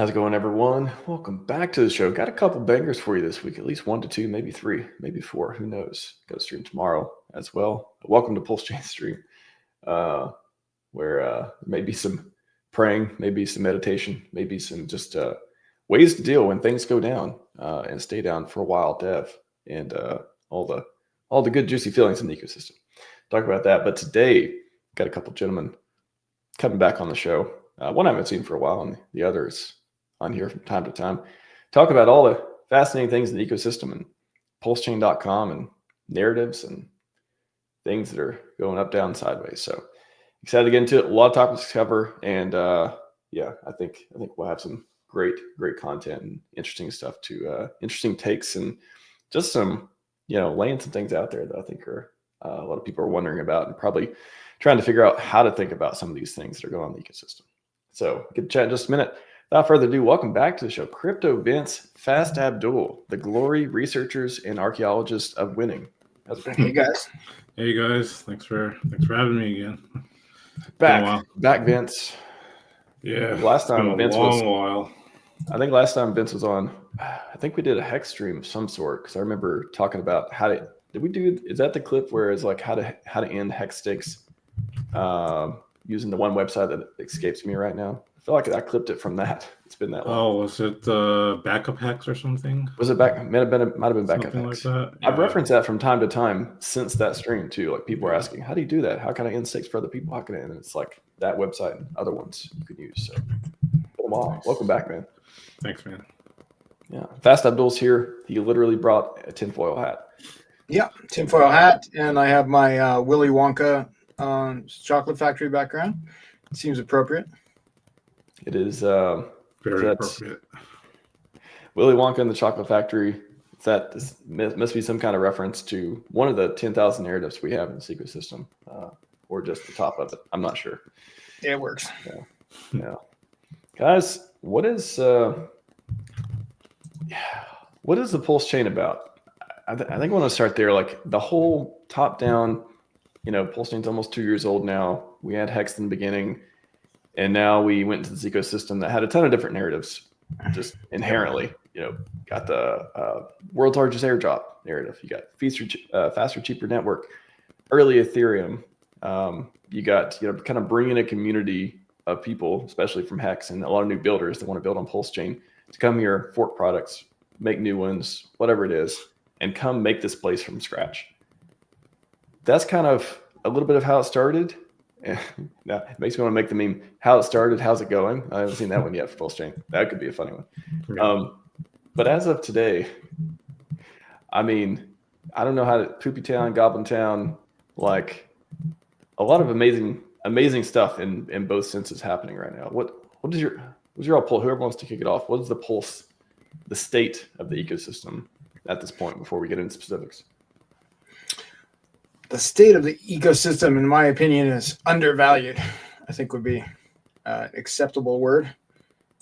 How's it going, everyone? Welcome back to the show. Got a couple bangers for you this week, at least 1 to 2, maybe 3, maybe 4. Who knows? Got to stream tomorrow as well. Welcome to PulseChain stream, where maybe some praying, maybe some meditation, maybe some just ways to deal when things go down and stay down for a while, dev, and all the good juicy feelings in the ecosystem. Talk about that. But today, got a couple gentlemen coming back on the show. One I haven't seen for a while, and the others on here from time to time. Talk about all the fascinating things in the ecosystem and PulseChain.com and narratives and things that are going up, down, sideways. So excited to get into it. A lot of topics to cover, and yeah, I think we'll have some great content and interesting stuff to interesting takes and just some laying some things out there that I think are a lot of people are wondering about and probably trying to figure out how to think about some of these things that are going on in the ecosystem. So get to chat in just a minute. Without further ado, welcome back to the show. Crypto Vince, Fast Abdoul, the glory researchers and archaeologists of winning. How's it going? Hey guys. Hey guys. Thanks for having me again. Back Vince. Yeah. Last time Vince was a while. I think last time Vince was on, I think we did a hex stream of some sort because I remember talking about how to. Did we do? Is that the clip where it's like how to end hex stakes using the one website that escapes me right now? I feel like I clipped it from that. It's been that long. Oh, was it backup hex or something? Was it back? Might have been backup Something hex. like that. Yeah. I've referenced that from time to time since that stream too. Like people are asking, how do you do that? How can I end stakes for other people? How can I end? And it's like that website and other ones you could use. So put them all. Nice. Welcome back, man. Thanks, man. Yeah, Fast Abdoul's here. He literally brought a tinfoil hat. Yeah, tinfoil hat, and I have my Willy Wonka chocolate factory background. It seems appropriate. It is very appropriate. Willy Wonka and the Chocolate Factory. That must be some kind of reference to one of the 10,000 narratives we have in this ecosystem, or just the top of it. I'm not sure. Yeah, it works. Yeah. Guys, what is the PulseChain about? I think I want to start there. Like the whole top-down, PulseChain's almost 2 years old now. We had Hex in the beginning, and now we went into this ecosystem that had a ton of different narratives. Just inherently, got the world's largest airdrop narrative. You got faster, cheaper network, early Ethereum. You got kind of bringing a community of people, especially from Hex and a lot of new builders that want to build on PulseChain, to come here, fork products, make new ones, whatever it is, and come make this place from scratch. That's kind of a little bit of how it started. Now it makes me want to make the meme, how it started, how's it going? I haven't seen that one yet for PulseChain. That could be a funny one. But as of today, I mean, I don't know how to Poopy Town, Goblin Town, like a lot of amazing stuff in both senses happening right now. What's your pull? Whoever wants to kick it off, what is the state of the ecosystem at this point before we get into specifics? The state of the ecosystem, in my opinion, is undervalued. I think would be an acceptable word.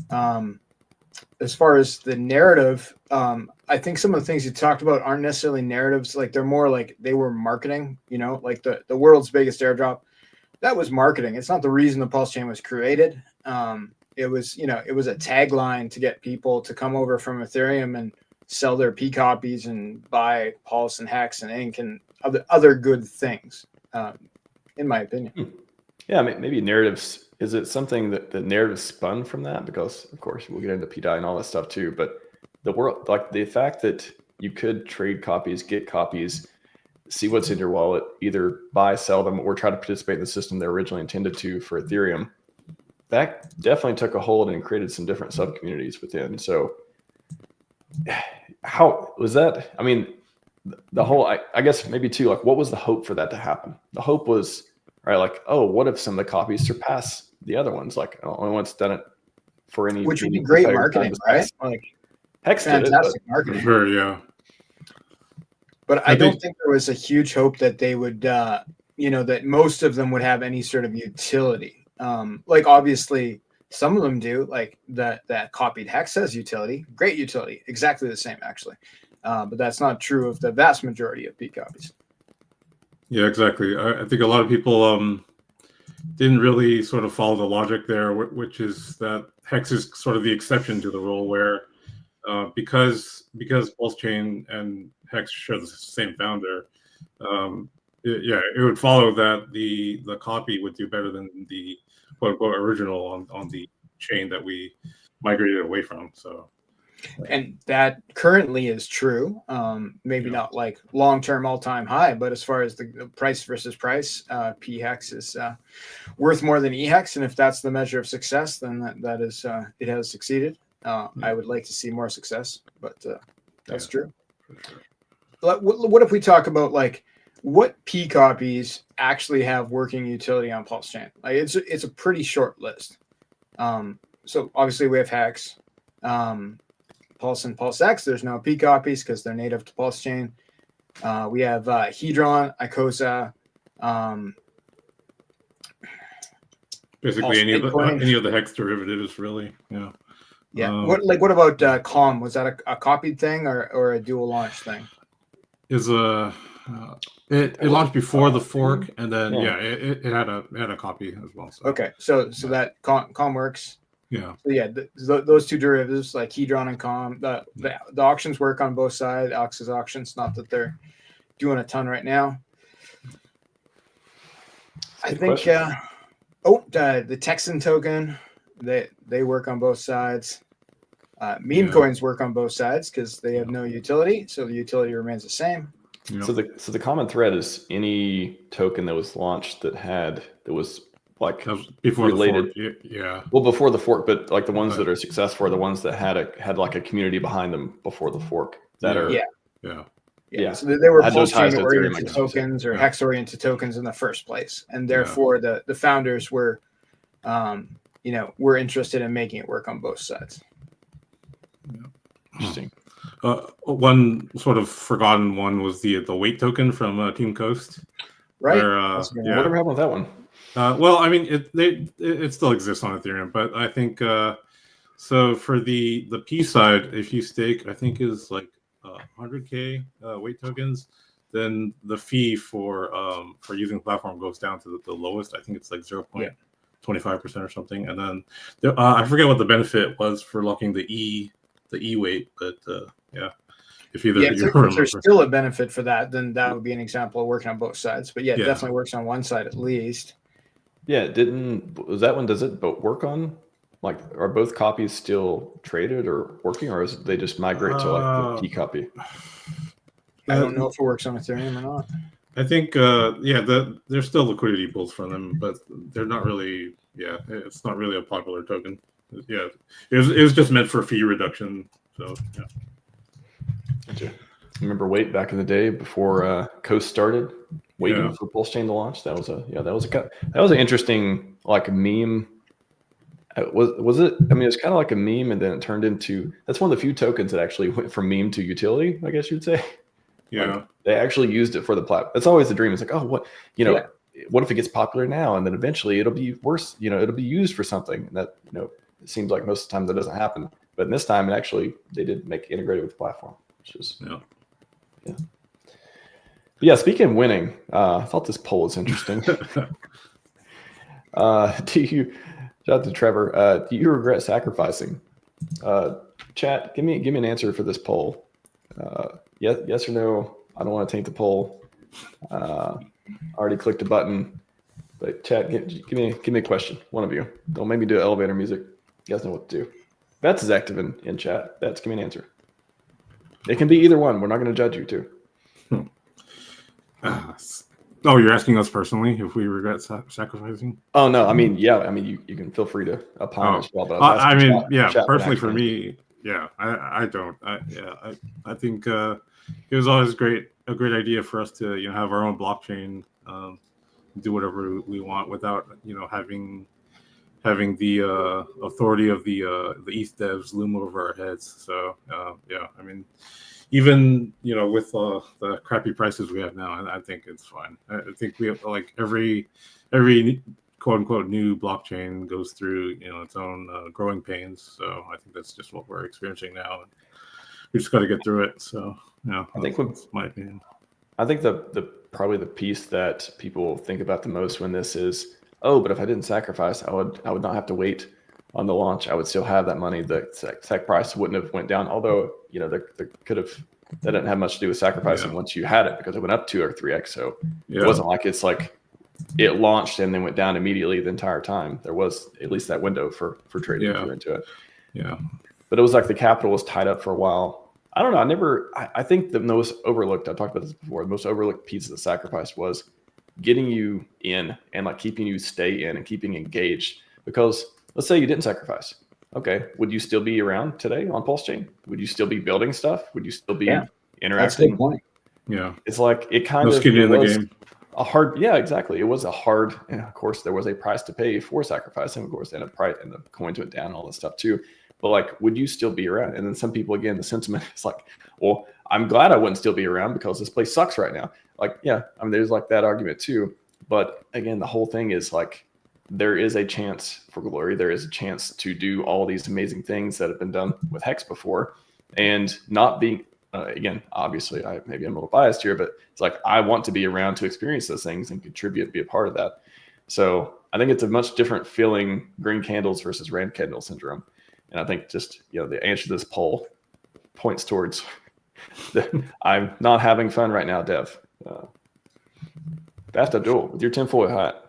As far as the narrative, I think some of the things you talked about aren't necessarily narratives. Like they're more like they were marketing. Like the world's biggest airdrop. That was marketing. It's not the reason the PulseChain was created. It was a tagline to get people to come over from Ethereum and sell their P copies and buy Pulse and Hex and Ink and other good things, in my opinion. Yeah, maybe narratives. Is it something that the narrative spun from that? Because of course we'll get into PDI and all that stuff too. But the world, like the fact that you could trade copies, get copies, see what's in your wallet, either buy, sell them, or try to participate in the system they're originally intended to for Ethereum. That definitely took a hold and created some different sub communities within. So how was that? I mean, the whole, I guess maybe too, like what was the hope for that to happen? The hope was, right, like, oh, what if some of the copies surpass the other ones? Like only one's done it for any, which would be great marketing, right? Like Hex did fantastic it, marketing. Sure, yeah. But I don't think there was a huge hope that they would, that most of them would have any sort of utility. Like obviously some of them do, like that copied Hex has utility, great utility, exactly the same actually. But that's not true of the vast majority of P copies. Yeah, exactly. I think a lot of people didn't really sort of follow the logic there, which is that Hex is sort of the exception to the rule where because PulseChain and Hex share the same founder, it would follow that the copy would do better than the quote unquote original on the chain that we migrated away from. So, and that currently is true. Maybe not like long-term all-time high, but as far as the price versus price, P Hex is worth more than E Hex, and if that's the measure of success, then that is it has succeeded. I would like to see more success, but that's true. Sure. What if we talk about like what P copies actually have working utility on PulseChain? Like it's a pretty short list. So obviously we have Hex, Pulse and PulseX. There's no P copies because they're native to PulseChain. We have Hedron, Icosa, basically any of the Hex derivatives, really. Yeah. Yeah. What about Calm? Was that a copied thing or a dual launch thing? It launched before the fork, and then it had a copy as well. So. Okay, so that Calm works. Yeah. So yeah, those two derivatives like Hedron and Calm, the auctions work on both sides. Ox's auctions, not that they're doing a ton right now. I think. The Texan token, they work on both sides. Meme coins work on both sides because they have no utility, so the utility remains the same. Yep. So the common thread is any token that was launched that was like before related. The fork. Yeah. Well, before the fork, but like the ones that are successful are the ones that had like a community behind them before the fork. So they were PulseChain oriented tokens or Hex oriented tokens in the first place, and therefore the founders were, were interested in making it work on both sides. Interesting. One sort of forgotten one was the weight token from Team Coast. Right. Whatever happened with that one? Well, I mean, it still exists on Ethereum, but I think so for the P side, if you stake, I think is like 100K weight tokens, then the fee for using the platform goes down to the lowest. I think it's like 0.25% or something. And then I forget what the benefit was for locking the E weight, but if there's still a benefit for that, then that would be an example of working on both sides. But it definitely works on one side at least. Yeah, does it work on? Like, are both copies still traded or working, or is they just migrate to like the P copy? I don't know if it works on Ethereum or not. I think there's still liquidity pools from them, but they're not really. Yeah, it's not really a popular token. Yeah, it was just meant for fee reduction. So yeah. Gotcha. Remember Wait back in the day before Coast started, waiting for PulseChain to launch. That was an interesting like meme. Was it? I mean, it's kind of like a meme, and then it turned into. That's one of the few tokens that actually went from meme to utility, I guess you'd say. Yeah, like, they actually used it for the platform. That's always the dream. It's like, oh, what what if it gets popular now, and then eventually it'll be worse. It'll be used for something. And that it seems like most of the time that doesn't happen. But in this time, they did make it integrated with the platform, which is But yeah. Speaking of winning, I thought this poll was interesting. Shout out to Trevor. Do you regret sacrificing? Chat, give me an answer for this poll. Yes or no? I don't want to taint the poll. Already clicked a button. But chat, give me a question. One of you. Don't make me do elevator music. You guys know what to do. Vets is active in chat. Vets, give me an answer. It can be either one. We're not going to judge you too. Oh, you're asking us personally if we regret sacrificing? Oh no, I mean, you can feel free to opine as well. But personally for me, I don't. I think it was always a great idea for us to have our own blockchain, do whatever we want without having the authority of the ETH devs loom over our heads. So I mean. Even with the crappy prices we have now, I think it's fine. I think we have like every quote unquote new blockchain goes through its own growing pains. So I think that's just what we're experiencing now, and we just got to get through it. So I think that's my opinion. I think the probably the piece that people think about the most when this is but if I didn't sacrifice, I would not have to wait on the launch, I would still have that money. The SEC price wouldn't have went down, although, you know, there could have, that didn't have much to do with sacrificing once you had it, because it went up 2 or 3x. So it wasn't like it's like it launched and then went down immediately the entire time. There was at least that window for trading if you're into it. Yeah. But it was like the capital was tied up for a while. I don't know. I think the most overlooked, I talked about this before, the most overlooked piece of the sacrifice was getting you in and like keeping you stay in and keeping engaged. Because let's say you didn't sacrifice. Okay. Would you still be around today on PulseChain? Would you still be building stuff? Would you still be interacting? That's a good point. Yeah. It's like it kind of skin in the game. A hard, exactly. It was a hard, and of course there was a price to pay for sacrificing, of course, and a price, and the coins went down, all this stuff too. But like, would you still be around? And then some people, again, the sentiment is like, well, I'm glad I wouldn't still be around because this place sucks right now. Like, I mean, there's like that argument too. But again, the whole thing is like, there is a chance for glory. There is a chance to do all these amazing things that have been done with Hex before, and not being, again, obviously, maybe I'm a little biased here, but it's like, I want to be around to experience those things and contribute, be a part of that. So I think it's a much different feeling, green candles versus red candle syndrome. And I think just, you know, the answer to this poll points towards I'm not having fun right now, Dev. Fast Abdoul, with your tinfoil hat,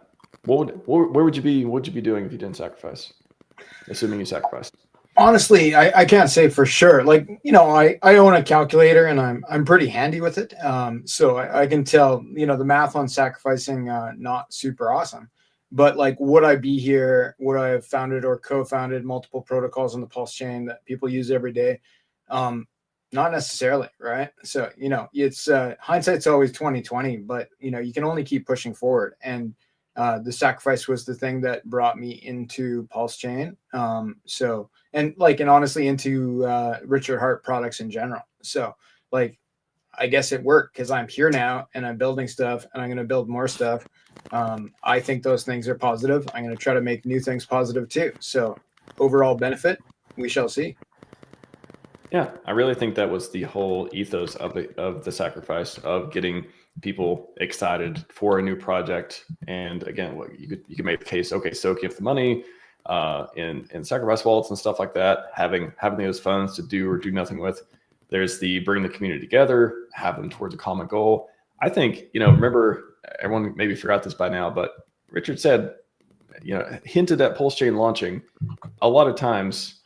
where would you be? What would you be doing if you didn't sacrifice? Assuming you sacrificed. Honestly, I can't say for sure. Like, you know, I own a calculator and I'm pretty handy with it. So I can tell, you know, the math on sacrificing, not super awesome. But like, would I be here? Would I have founded or co-founded multiple protocols on the Pulse chain that people use every day? Not necessarily, right? So, you know, it's hindsight's always 20/20, but you know, you can only keep pushing forward. And the sacrifice was the thing that brought me into Pulse chain. So, and honestly into Richard Hart products in general. So like, I guess it worked because I'm here now and I'm building stuff and I'm going to build more stuff. I think those things are positive. I'm going to try to make new things positive too. So overall benefit, we shall see. Yeah, I really think that was the whole ethos of the sacrifice, of getting people excited for a new project. And again, you could make the case, okay, so give the money in sacrifice wallets and stuff like that, having those funds to do or do nothing with. There's the bring the community together, have them towards a common goal. I think, you know, remember, everyone maybe forgot this by now, but Richard said, you know, hinted at PulseChain launching a lot of times,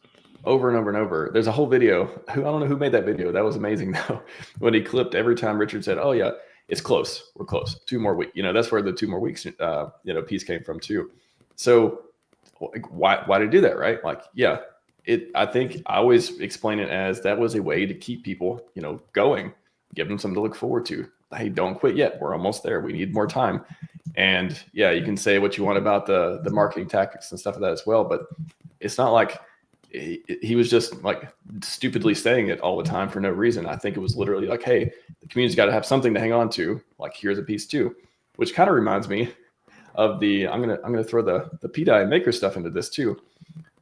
over and over and over. There's a whole video. I don't know who made that video. That was amazing though. When he clipped every time Richard said, "Oh yeah, it's close. We're close. 2 more weeks." You know, that's where the 2 more weeks, you know, piece came from too. So why did he do that, right? Like, yeah, I think I always explain it as that was a way to keep people, you know, going, give them something to look forward to. Hey, don't quit yet. We're almost there. We need more time. And yeah, you can say what you want about the marketing tactics and stuff like that as well, but it's not like he was just like stupidly saying it all the time for no reason. I think it was literally like, hey, the community's got to have something to hang on to. Like, here's a piece too, which kind of reminds me of I'm gonna throw the PDI and maker stuff into this too.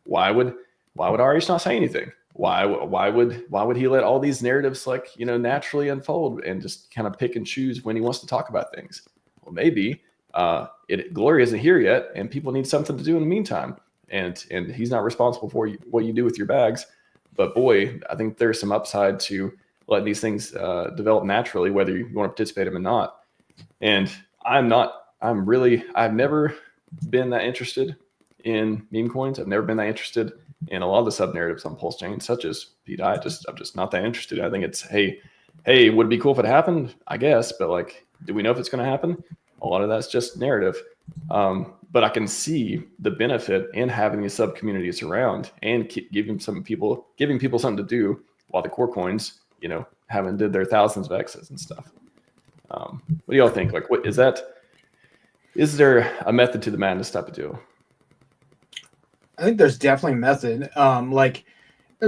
Why would RH not say anything? Why would he let all these narratives, like, you know, naturally unfold and just kind of pick and choose when he wants to talk about things? Well, maybe glory isn't here yet, and people need something to do in the meantime. And he's not responsible for what you do with your bags. But boy, I think there's some upside to letting these things develop naturally, whether you want to participate in them or not. And I've never been that interested in meme coins. I've never been that interested in a lot of the sub narratives on PulseChain, such as PDI. I'm just not that interested. I think it's, hey, would it be cool if it happened? I guess, but like, do we know if it's going to happen? A lot of that's just narrative. But I can see the benefit in having these sub communities around and giving people something to do while the core coins, you know, haven't did their thousands of X's and stuff. What do y'all think? Like, what is that? Is there a method to the madness type of deal? I think there's definitely a method. Like,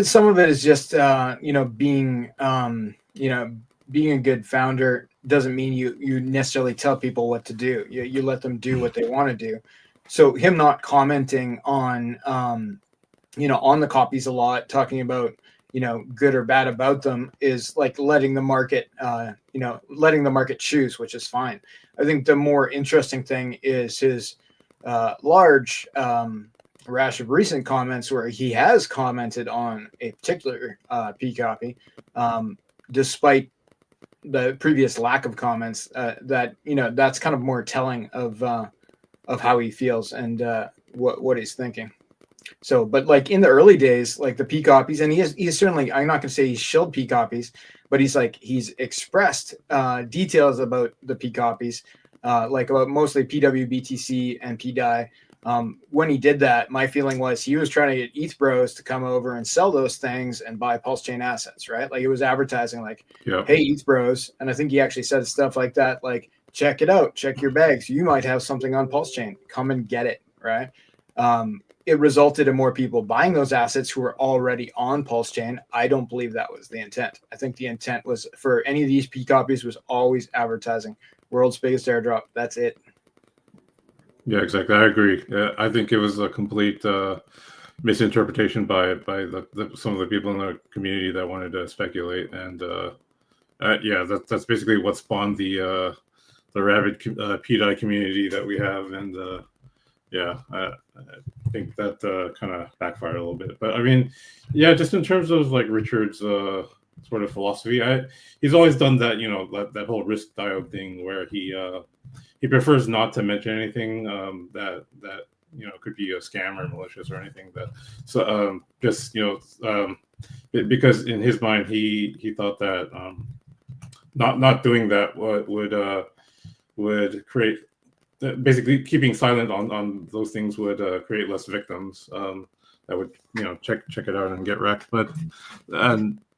some of it is just, you know, being a good founder doesn't mean you necessarily tell people what to do. You let them do what they want to do. So him not commenting on, you know, on the copies a lot, talking about, you know, good or bad about them, is like letting the market, letting the market choose, which is fine. I think the more interesting thing is his large rash of recent comments where he has commented on a particular P copy, despite the previous lack of comments. That that's kind of more telling of how he feels and what he's thinking. So, but like in the early days, like the P copies, and he's certainly, I'm not going to say he's shilled P copies, but he's expressed details about the P copies, like about mostly PWBTC and PDI. When he did that, my feeling was he was trying to get ETH bros to come over and sell those things and buy PulseChain assets, right? Like it was advertising like, hey, ETH bros. And I think he actually said stuff like that, like, check it out, check your bags. You might have something on PulseChain. Come and get it, right? It resulted in more people buying those assets who were already on PulseChain. I don't believe that was the intent. I think the intent was for any of these P copies was always advertising. World's biggest airdrop. That's it. Yeah, exactly. I agree. I think it was a complete misinterpretation by some of the people in the community that wanted to speculate. And that's basically what spawned the rabid PDI community that we have. And I think that kind of backfired a little bit. But I mean, yeah, just in terms of like Richard's sort of philosophy, he's always done that, that whole risk diode thing where he prefers not to mention anything that could be a scam or malicious or anything. Because in his mind he thought that not doing that would create, basically keeping silent on those things would create less victims that would check it out and get wrecked. But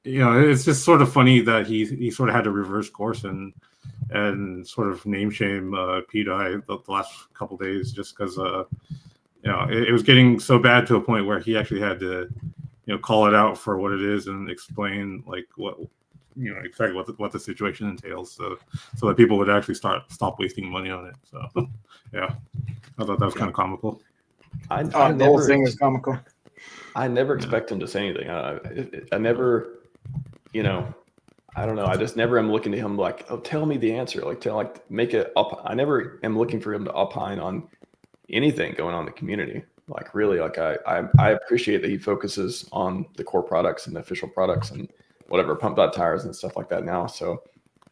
it's just sort of funny that he sort of had to reverse course and sort of name shame PDI the last couple of days, just because it was getting so bad to a point where he actually had to call it out for what it is and explain like what exactly what the situation entails, so that people would actually stop wasting money on it. So yeah, I thought that was kind of comical. The whole thing is comical. I never expect him to say anything. I never, I don't know. I just never am looking to him like, oh, tell me the answer. Make it up. I never am looking for him to opine on anything going on in the community. Like really, like I appreciate that he focuses on the core products and the official products and whatever, pump out tires and stuff like that now. So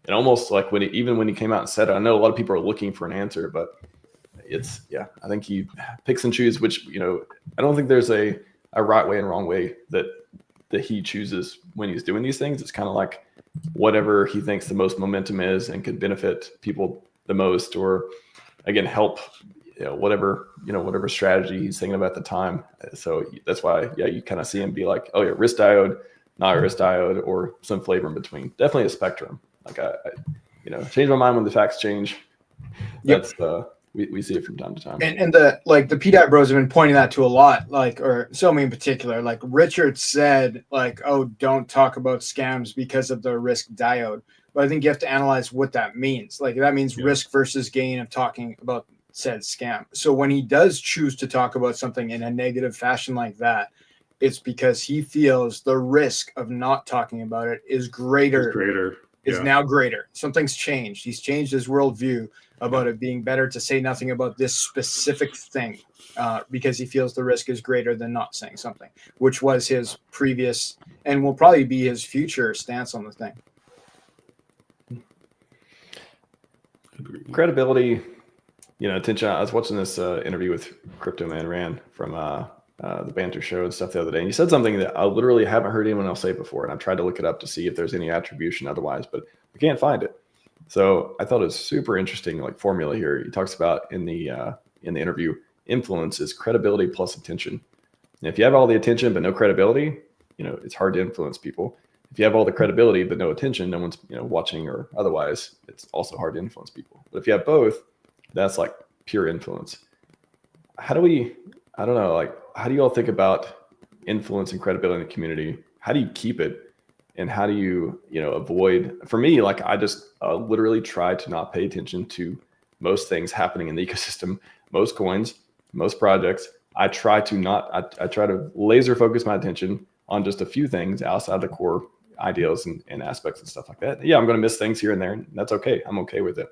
it almost like when he came out and said it, I know a lot of people are looking for an answer, but I think he picks and chooses which, I don't think there's a right way and wrong way that he chooses when he's doing these things. It's kind of like whatever he thinks the most momentum is and could benefit people the most, or again, help, whatever strategy he's thinking about at the time. So that's why, you kind of see him be like, oh yeah, wrist diode, not a wrist diode, or some flavor in between. Definitely a spectrum. Like I change my mind when the facts change. That's we see it from time to time. And the PDI bros have been pointing that to a lot, or Somi in particular. Like Richard said, like, oh, don't talk about scams because of the risk diode. But I think you have to analyze what that means. Like that means risk versus gain of talking about said scam. So when he does choose to talk about something in a negative fashion like that, it's because he feels the risk of not talking about it is greater. Is now greater. Something's changed. He's changed his worldview about it being better to say nothing about this specific thing because he feels the risk is greater than not saying something, which was his previous and will probably be his future stance on the thing. Credibility, attention. I was watching this interview with Crypto Man Ran from the Banter Show and stuff the other day, and he said something that I literally haven't heard anyone else say before, and I've tried to look it up to see if there's any attribution otherwise, but I can't find it. So I thought it was super interesting, like formula here. He talks about in the interview, influence is credibility plus attention. And if you have all the attention but no credibility, it's hard to influence people. If you have all the credibility but no attention, no one's watching or otherwise, it's also hard to influence people. But if you have both, that's like pure influence. How do you all think about influence and credibility in the community? How do you keep it? And how do you, avoid, for me, like I just literally try to not pay attention to most things happening in the ecosystem, most coins, most projects. I try to laser focus my attention on just a few things outside the core ideals and aspects and stuff like that. Yeah, I'm going to miss things here and there, and that's okay. I'm okay with it.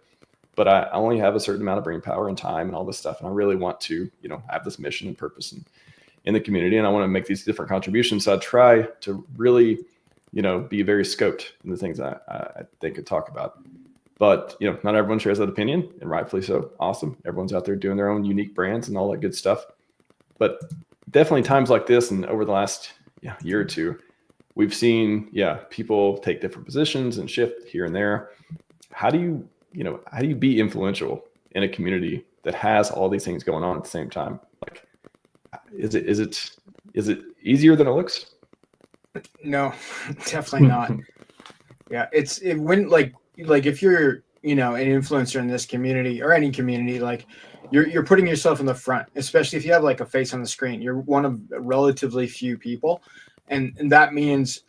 But I only have a certain amount of brain power and time and all this stuff. And I really want to, have this mission and purpose. And in the community and I want to make these different contributions. So I try to really, be very scoped in the things I think and talk about. But, not everyone shares that opinion, and rightfully so. Awesome. Everyone's out there doing their own unique brands and all that good stuff. But definitely times like this and over the last year or two, we've seen, people take different positions and shift here and there. How do you be influential in a community that has all these things going on at the same time? Like, is it easier than it looks? No, definitely not. Yeah, like if you're, an influencer in this community or any community, like you're putting yourself in the front, especially if you have like a face on the screen. You're one of relatively few people. And that means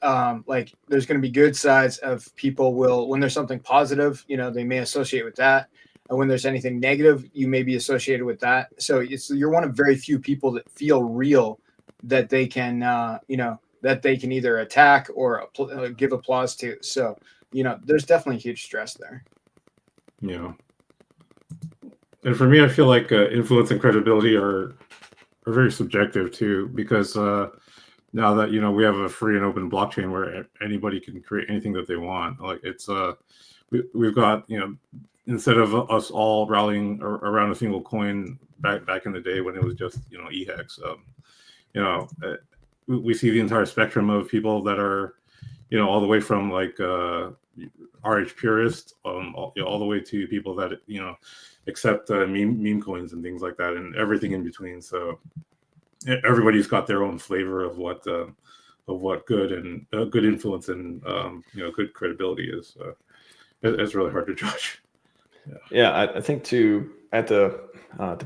like there's going to be good sides of people when there's something positive, they may associate with that. And when there's anything negative, you may be associated with that. So you're one of very few people that feel real, that they can, that they can either attack or give applause to. So, there's definitely huge stress there. Yeah. And for me, I feel like influence and credibility are very subjective too, because now that, we have a free and open blockchain where anybody can create anything that they want. Like it's we've got, instead of us all rallying around a single coin back in the day when it was just, EHEX, we see the entire spectrum of people that are, all the way from like RH purists, all the way to people that, accept meme coins and things like that, and everything in between. So everybody's got their own flavor of what good and good influence and good credibility is. It's really hard to judge. Yeah, I think too at the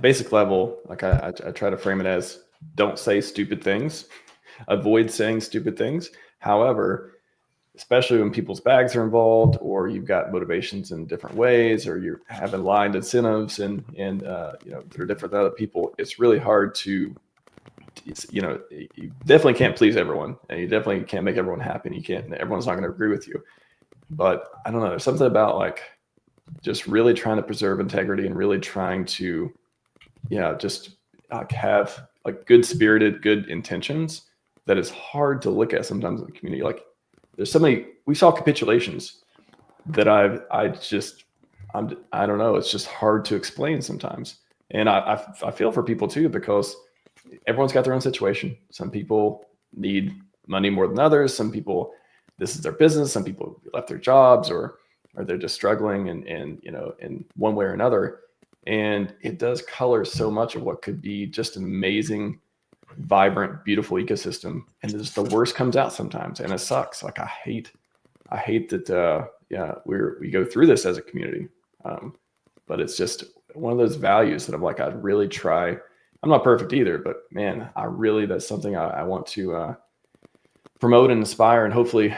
basic level, like I try to frame it as don't say stupid things, avoid saying stupid things. However, especially when people's bags are involved, or you've got motivations in different ways, or you're having aligned incentives and they're different than other people, it's really hard to, you definitely can't please everyone, and you definitely can't make everyone happy, and everyone's not going to agree with you. But I don't know, there's something about like just really trying to preserve integrity and really trying to, just like have like good spirited, good intentions that is hard to look at sometimes in the community. Like there's so many, we saw capitulations that I don't know, it's just hard to explain sometimes. And I feel for people too, because everyone's got their own situation. Some people need money more than others. Some people, this is their business. Some people left their jobs or they're just struggling and in one way or another. And it does color so much of what could be just an amazing, vibrant, beautiful ecosystem. And just the worst comes out sometimes. And it sucks. Like I hate that, we go through this as a community. But it's just one of those values that I'm like, I'd really try. I'm not perfect either, but man, that's something I want to promote and inspire, and hopefully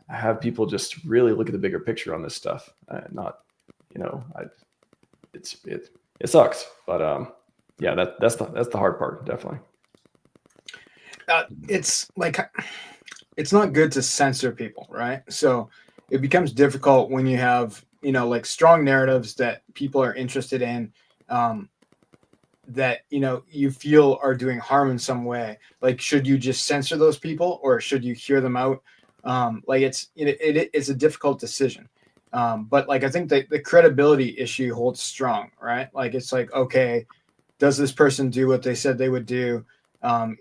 have people just really look at the bigger picture on this stuff. It sucks, but that's the hard part, definitely. It's like, it's not good to censor people, right? So it becomes difficult when you have, like strong narratives that people are interested in, that, you feel are doing harm in some way. Like, should you just censor those people or should you hear them out? Like it's a difficult decision. But like, I think that the credibility issue holds strong, right? Like, it's like, okay, does this person do what they said they would do?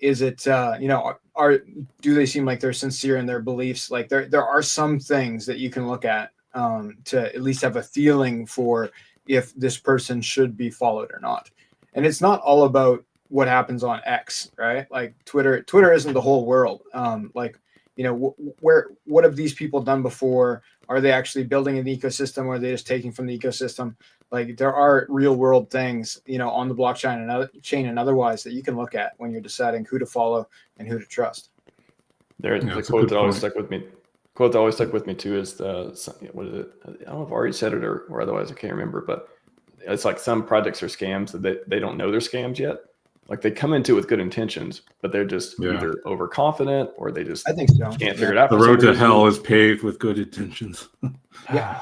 Is it, do they seem like they're sincere in their beliefs? Like there are some things that you can look at, to at least have a feeling for if this person should be followed or not. And it's not all about what happens on X, right? Like Twitter isn't the whole world. What have these people done before? Are they actually building an ecosystem, or are they just taking from the ecosystem? Like there are real world things, on the blockchain and otherwise that you can look at when you're deciding who to follow and who to trust. There's a quote that always stuck with me. Quote that always stuck with me too is what is it? I don't know if I already said it or otherwise, I can't remember, but it's like some projects are scams that they don't know they're scams yet. Like they come into it with good intentions, but they're just either overconfident or they just I think so. Can't figure it out. The road to hell is paved with good intentions. Yeah,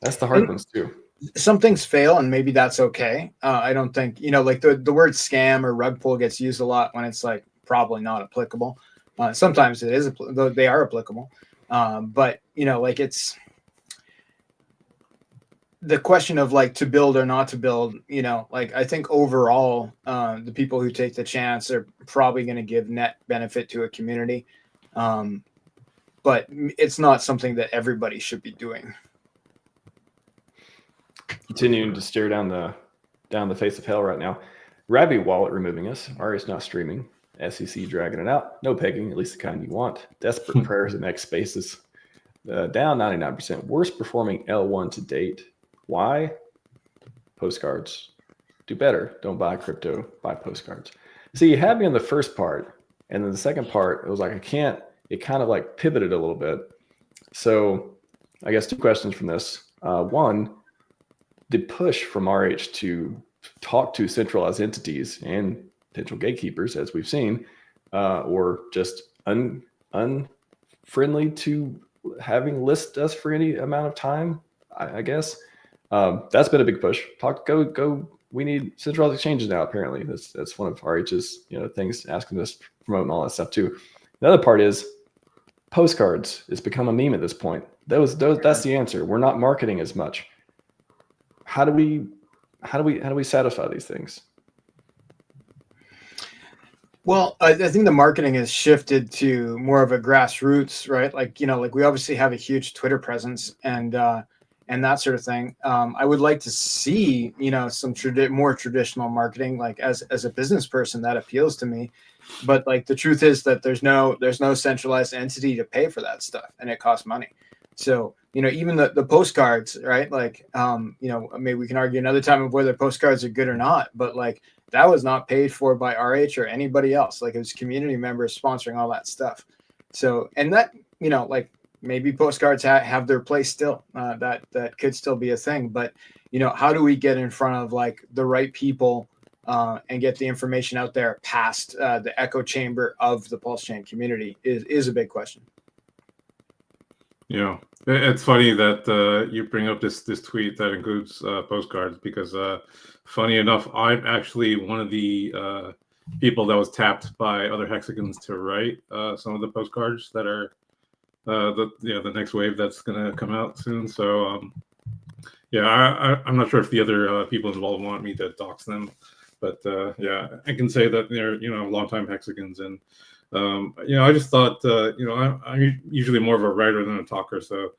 that's the hard ones too. Some things fail, and maybe that's okay. I don't think like the word scam or rug pull gets used a lot when it's like probably not applicable. Sometimes it is, though they are applicable. But like it's the question of like to build or not to build, like I think overall, the people who take the chance are probably going to give net benefit to a community. But it's not something that everybody should be doing. Continuing to stare down the face of hell right now. Rabby wallet removing us. RH not streaming. SEC dragging it out. No pegging, at least the kind you want. Desperate prayers and X spaces. Down 99%. Worst performing L1 to date. Why? Postcards. Do better. Don't buy crypto. Buy postcards. So you had me on the first part, and then the second part, it was like it kind of like pivoted a little bit. So I guess two questions from this. One, the push from RH to talk to centralized entities and potential gatekeepers, as we've seen, or just unfriendly to having list us for any amount of time, I guess. That's been a big push. Go. We need centralized exchanges now. Apparently, that's one of RH's things, asking us to promote and all that stuff too. The other part is postcards. It's become a meme at this point. That's the answer. We're not marketing as much. How do we satisfy these things? Well, I think the marketing has shifted to more of a grassroots, right? Like we obviously have a huge Twitter presence and that sort of thing. I would like to see some more traditional marketing. Like as a business person, that appeals to me. But like the truth is that there's no centralized entity to pay for that stuff, and it costs money. So even the postcards, right? Like maybe we can argue another time of whether postcards are good or not, but like that was not paid for by RH or anybody else. Like it was community members sponsoring all that stuff. So, and that like maybe postcards have their place still. That could still be a thing. But how do we get in front of like the right people and get the information out there past the echo chamber of the PulseChain community is a big question. Yeah, it's funny that you bring up this tweet that includes postcards because, funny enough, I'm actually one of the people that was tapped by other hexagons to write some of the postcards that are the next wave that's going to come out soon. So I'm not sure if the other people involved want me to dox them, but I can say that they're longtime hexagons and. I just thought, I'm usually more of a writer than a talker. So,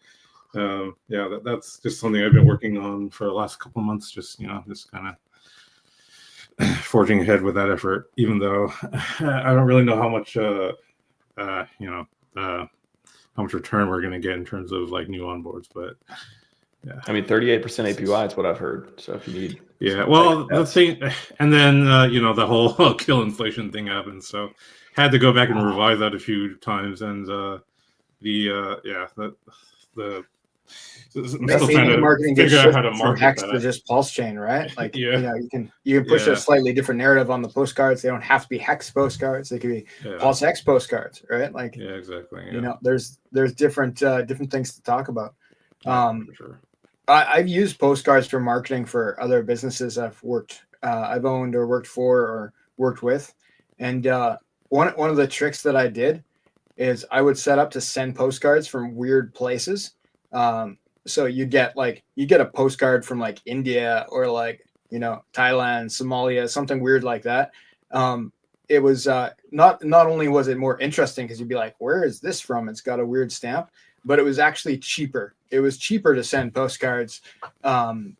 that's just something I've been working on for the last couple of months. Just kind of forging ahead with that effort, even though I don't really know how much, how much return we're going to get in terms of like new onboards. But yeah, I mean, 38% APY is what I've heard. So if you need, the thing, and then the whole kill inflation thing happens. So. Had to go back and revise that a few times, and maybe the marketing gets shifted from Hex to just PulseChain, right? Like you can push a slightly different narrative on the postcards. They don't have to be Hex postcards. They could be PulseX postcards, right? Like exactly. There's different things to talk about. For sure. I've used postcards for marketing for other businesses I've owned or worked for or worked with, and one of the tricks that I did is I would set up to send postcards from weird places. So you get a postcard from like India or like, Thailand, Somalia, something weird like that. It was not only was it more interesting because you'd be like, where is this from? It's got a weird stamp, but it was actually cheaper. It was cheaper to send postcards from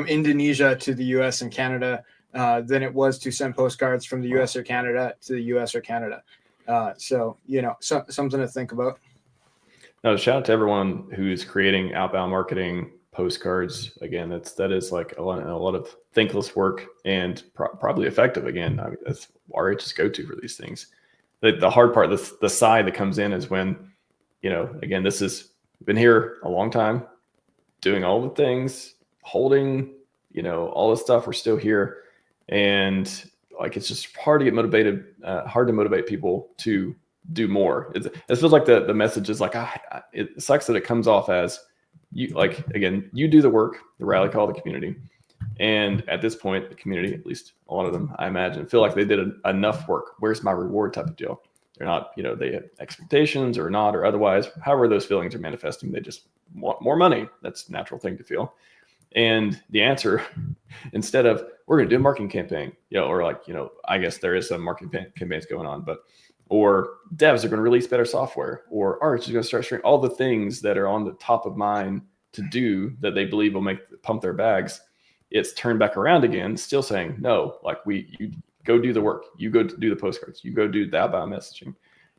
Indonesia to the US and Canada than it was to send postcards from the US or Canada to the US or Canada. So something to think about. No, shout out to everyone who's creating outbound marketing postcards. Again, that is like a lot of thankless work and probably effective. Again, I mean, that's RH's go-to for these things. The hard part, the side that comes in is when, again, this has been here a long time, doing all the things, holding, all this stuff. We're still here. And like, it's just hard to get motivated, hard to motivate people to do more. It feels like the message is like, it sucks that it comes off as you, like, again, you do the work, the rally call, the community. And at this point, the community, at least a lot of them, I imagine, feel like they did enough work. Where's my reward type of deal? They're not, they have expectations or not, or otherwise, however those feelings are manifesting, they just want more money. That's a natural thing to feel. And the answer, instead of we're going to do a marketing campaign, or I guess there is some marketing campaigns going on, or devs are going to release better software, or Arch is going to start sharing all the things that are on the top of mind to do that they believe will pump their bags. It's turned back around again, still saying, no, you go do the work. You go do the postcards. You go do the outbound messaging.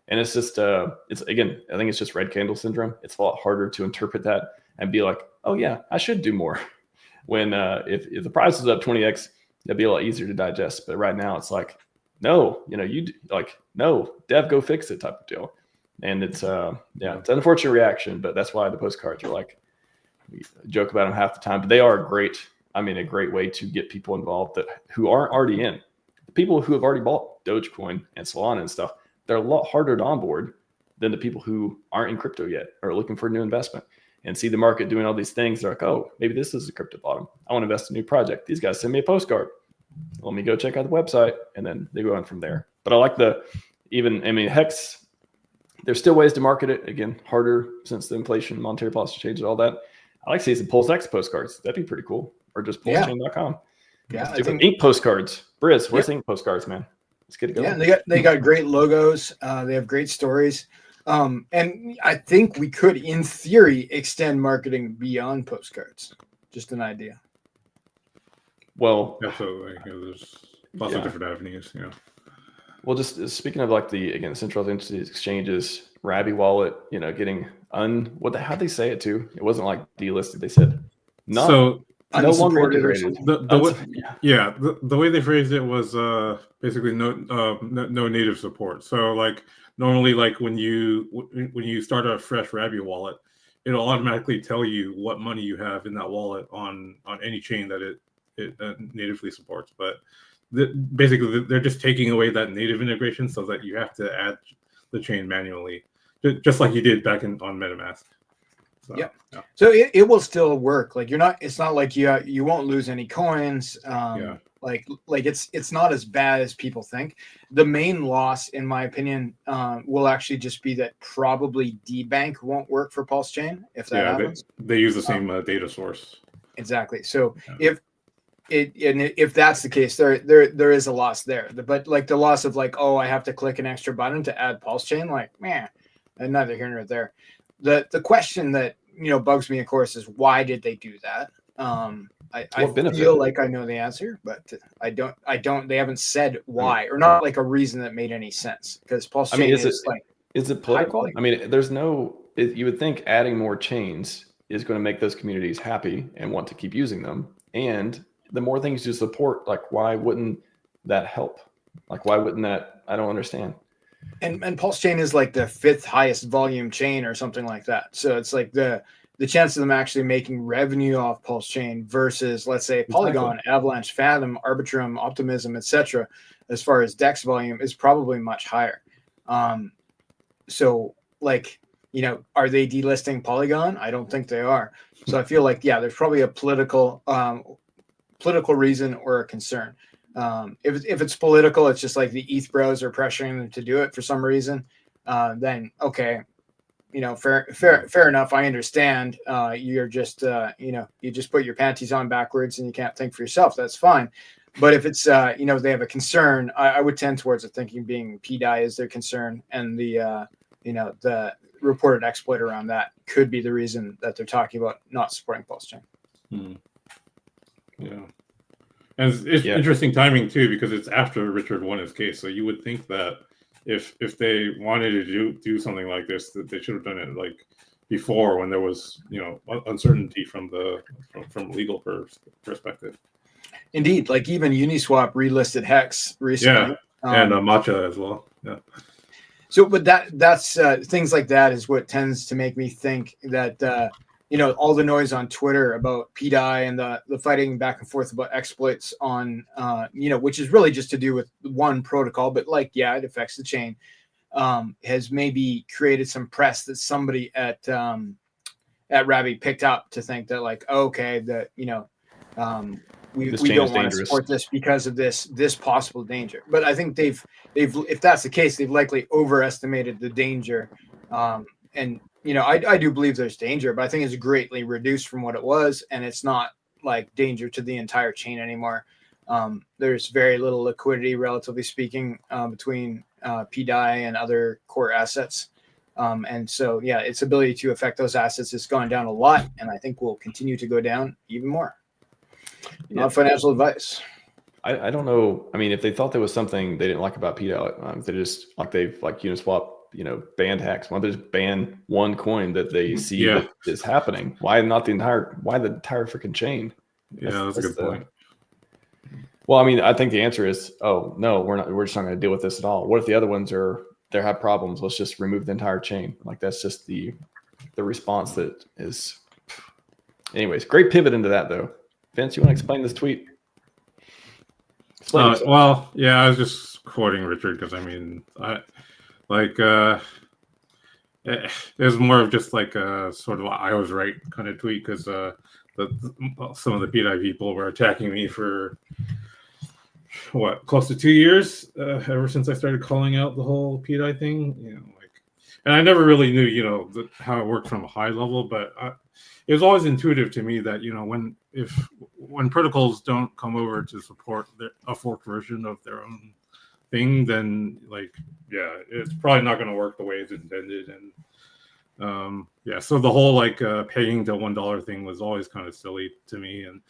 And it's just, it's again, I think it's just red candle syndrome. It's a lot harder to interpret that and be like, oh yeah, I should do more. When if the price is up 20x, that'd be a lot easier to digest. But right now it's like, no, no, dev, go fix it type of deal. And it's, it's an unfortunate reaction, but that's why the postcards are we joke about them half the time, but they are a great way to get people involved who aren't already in. The people who have already bought Dogecoin and Solana and stuff, they're a lot harder to onboard than the people who aren't in crypto yet or looking for a new investment and see the market doing all these things. They're like, oh, maybe this is a crypto bottom. I want to invest in a new project. These guys send me a postcard. Let me go check out the website. And then they go on from there. But I like Hex, there's still ways to market it. Again, harder since the inflation, monetary policy changes, all that. I like to see some PulseX postcards. That'd be pretty cool. Or just PulseChain.com. Yeah, I think ink postcards. Briz, where's ink postcards, man? Let's get it going. Yeah, they got great logos. They have great stories. And I think we could, in theory, extend marketing beyond postcards. Just an idea. Well, absolutely. There's lots of different avenues. Well, just speaking of the central entities, exchanges, Rabby wallet, getting how'd they say it too? It wasn't delisted. They said no longer integrated. The way they phrased it was basically no native support. So normally when you start a fresh Rabby wallet, it'll automatically tell you what money you have in that wallet on any chain that it natively supports. But basically they're just taking away that native integration so that you have to add the chain manually, just like you did back on MetaMask. So, yeah. So it will still work. It's not like you won't lose any coins. It's not as bad as people think. The main loss, in my opinion, will actually just be that probably DBank won't work for PulseChain if that happens. They use the same data source. Exactly. So if that's the case, there is a loss there. But the loss of I have to click an extra button to add PulseChain, and neither here nor there. The question that bugs me, of course, is why did they do that? I feel like I know the answer, but I don't. They haven't said why, or not a reason that made any sense. Because PulseChain is it political? There's no. You would think adding more chains is going to make those communities happy and want to keep using them. And the more things you support, why wouldn't that help? Why wouldn't that? I don't understand. And PulseChain is the 5th highest volume chain or something like that. So it's the chance of them actually making revenue off PulseChain versus, let's say, Polygon, Avalanche, Fathom, Arbitrum, Optimism, etc. as far as DEX volume is probably much higher. So are they delisting Polygon? I don't think they are. So I feel there's probably a political reason or a concern. If it's political, it's just the ETH bros are pressuring them to do it for some reason. Then okay, fair enough. I understand. You're just you just put your panties on backwards and you can't think for yourself. That's fine. But if it's they have a concern, I would tend towards the thinking being PDI is their concern, and the reported exploit around that could be the reason that they're talking about not supporting PulseChain. Yeah. And it's interesting timing too, because it's after Richard won his case. So you would think that if they wanted to do something like this, that they should have done it before, when there was uncertainty from legal perspective. Indeed, even Uniswap relisted Hex recently. Yeah, and Matcha as well. Yeah. So, but that's things like that is what tends to make me think that all the noise on Twitter about PDI and the fighting back and forth about exploits on, which is really just to do with one protocol, but it affects the chain, has maybe created some press that somebody at Rabby picked up to think that we This we chain don't is want to dangerous. support this because of this possible danger. But I think they've if that's the case, they've likely overestimated the danger. And I do believe there's danger, but I think it's greatly reduced from what it was, and it's not like danger to the entire chain anymore. There's very little liquidity, relatively speaking, between PDAI and other core assets. And so, yeah, its ability to affect those assets has gone down a lot, and I think will continue to go down even more. Yeah. Not financial advice. I don't know. I mean, if they thought there was something they didn't like about PDAI, they just they've Uniswap, banned hacks. Why don't they just ban one coin that they see that is happening? Why not the entire freaking chain? That's a good point. Well, I mean, I think the answer is, oh no, we're just not going to deal with this at all. What if the other ones they have problems? Let's just remove the entire chain. Like that's just the response that is. Anyways, great pivot into that though. Vince, you want to explain this tweet? Well, yeah, I was just quoting Richard because I mean, it was more of just like a sort of I was right kind of tweet because some of the PDAI people were attacking me for close to 2 years ever since I started calling out the whole PDAI thing, and I never really knew how it worked from a high level, but it was always intuitive to me that when protocols don't come over to support a forked version of their own thing, then it's probably not going to work the way it's intended. And so the whole paying the $1 thing was always kind of silly to me. And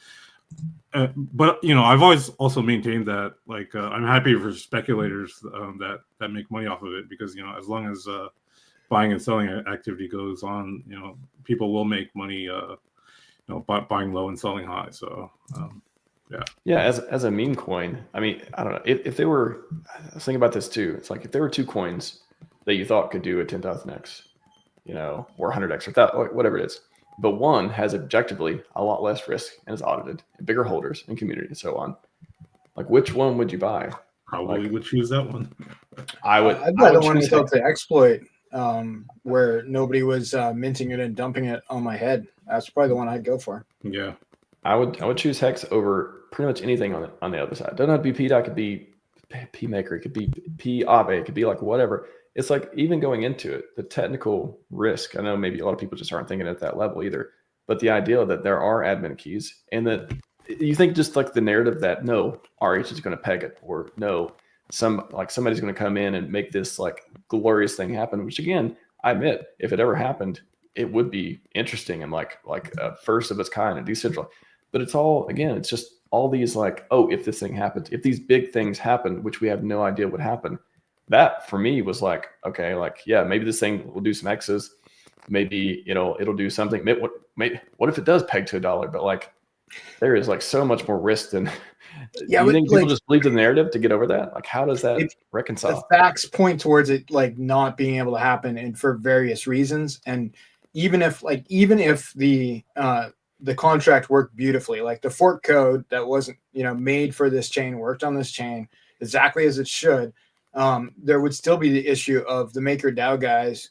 but I've always also maintained that I'm happy for speculators that make money off of it, because as long as buying and selling activity goes on, people will make money buying low and selling high. So as a meme coin, I mean, I don't know if they were. I was thinking about this too. It's like if there were two coins that you thought could do a 10,000x, or 100x or whatever it is, but one has objectively a lot less risk and is audited, and bigger holders and community and so on. Like, which one would you buy? Probably would choose that one. I'd buy the one without the exploit, where nobody was minting it and dumping it on my head. That's probably the one I'd go for. Yeah, I would choose Hex over pretty much anything on the other side. It doesn't have to be PDAI, it could be PMaker, it could be PAVE, it could be like whatever. It's like even going into it, the technical risk. I know maybe a lot of people just aren't thinking at that level either, but the idea that there are admin keys and that you think just like the narrative that no, RH is going to peg it, or no, somebody's going to come in and make this like glorious thing happen, which again, I admit, if it ever happened, it would be interesting and like a first of its kind and decentralized. But it's all, again, it's just all these if this thing happens, if these big things happen, which we have no idea would happen. That for me was okay, maybe this thing will do some X's, maybe it'll do something. What if it does peg to $1? But there is so much more risk than. You think people just believe the narrative to get over that? How does that reconcile? The facts point towards it not being able to happen, and for various reasons. And even if the contract worked beautifully, the fork code that wasn't made for this chain worked on this chain exactly as it should, there would still be the issue of the maker DAO guys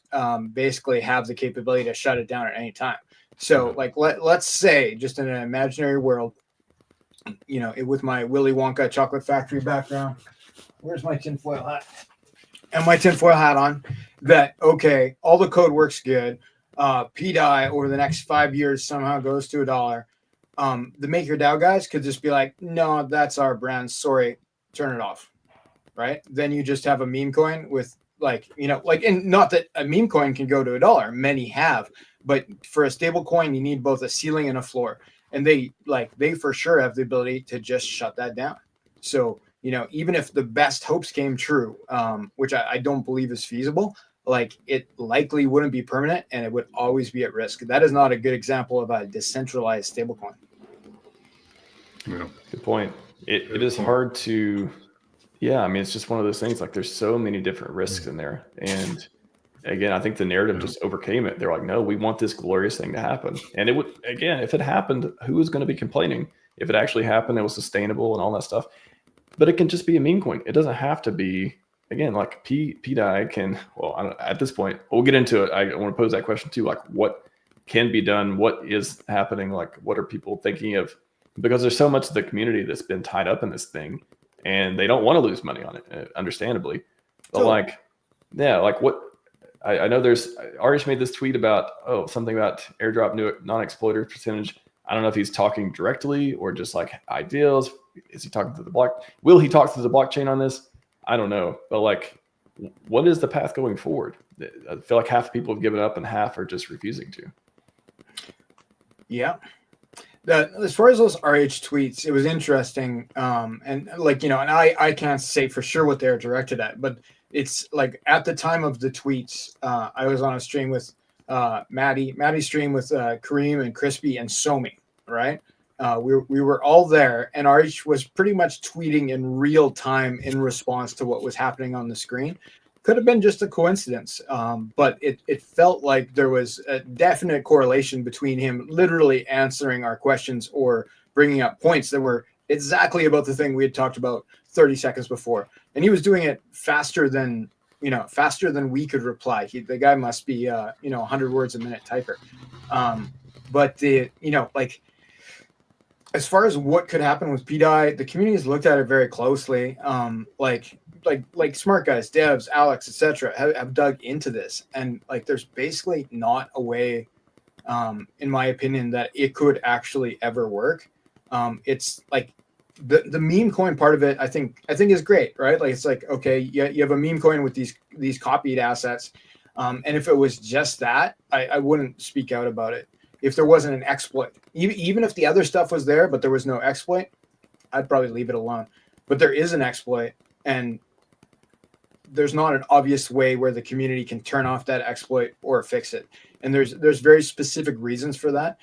basically have the capability to shut it down at any time. So let's say, just in an imaginary world, with my Willy Wonka chocolate factory background, where's my tinfoil hat? And my tinfoil hat on, that, okay, all the code works good. PDAI over the next 5 years somehow goes to $1. The maker DAO guys could just be like, no, that's our brand. Sorry, turn it off. Right? Then you just have a meme coin with and not that a meme coin can go to $1. Many have, but for a stable coin, you need both a ceiling and a floor. And they for sure have the ability to just shut that down. So, even if the best hopes came true, which I don't believe is feasible, it likely wouldn't be permanent and it would always be at risk. That is not a good example of a decentralized stablecoin. Yeah. Good point. It is hard to, I mean, it's just one of those things, there's so many different risks in there. And again, I think the narrative just overcame it. They're like, no, we want this glorious thing to happen. And it would, again, if it happened, who was going to be complaining? If it actually happened, it was sustainable and all that stuff. But it can just be a meme coin. It doesn't have to be, again, PDAI can, I don't know, at this point, we'll get into it. I want to pose that question too. What can be done? What is happening? What are people thinking of because there's so much of the community that's been tied up in this thing, and they don't want to lose money on it, understandably. But like, yeah, like what I know there's RH made this tweet about something about airdrop new non-exploiter percentage. I don't know if he's talking directly or just like ideals. Is he talking to the block? Will he talk to the blockchain on this? I don't know. But like, what is the path going forward? I feel like half the people have given up and half are just refusing to. Yeah. As far as those RH tweets, it was interesting. And like, and I can't say for sure what they're directed at, but it's like at the time of the tweets, I was on a stream with Maddie stream with Kareem and Crispy and Somi, right? We were all there, and RH was pretty much tweeting in real time in response to what was happening on the screen. Could have been just a coincidence, but it felt like there was a definite correlation between him literally answering our questions or bringing up points that were exactly about the thing we had talked about 30 seconds before. And he was doing it faster than we could reply. The guy must be 100 words a minute typer. But like, as far as what could happen with PDI, the community has looked at it very closely. Like smart guys, devs, Alex, etc., have dug into this, and like there's basically not a way, in my opinion, that it could actually ever work. It's like the meme coin part of it, I think is great, right? Like it's like, okay, you have a meme coin with these copied assets, and if it was just that, I wouldn't speak out about it. If there wasn't an exploit, even if the other stuff was there, but there was no exploit, I'd probably leave it alone. But there is an exploit, and there's not an obvious way where the community can turn off that exploit or fix it. And there's very specific reasons for that.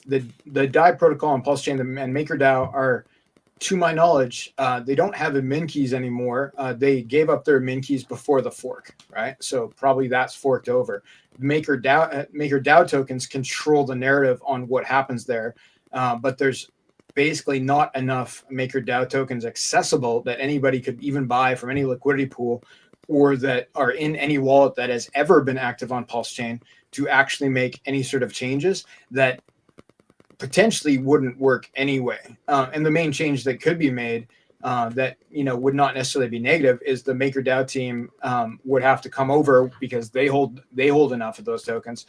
The DAI protocol and PulseChain and MakerDAO are, to my knowledge, they don't have admin keys anymore. They gave up their admin keys before the fork, right? So probably that's forked over. MakerDAO tokens control the narrative on what happens there, but there's basically not enough MakerDAO tokens accessible that anybody could even buy from any liquidity pool or that are in any wallet that has ever been active on PulseChain to actually make any sort of changes that potentially wouldn't work anyway. And the main change that could be made that would not necessarily be negative is the MakerDAO team would have to come over because they hold enough of those tokens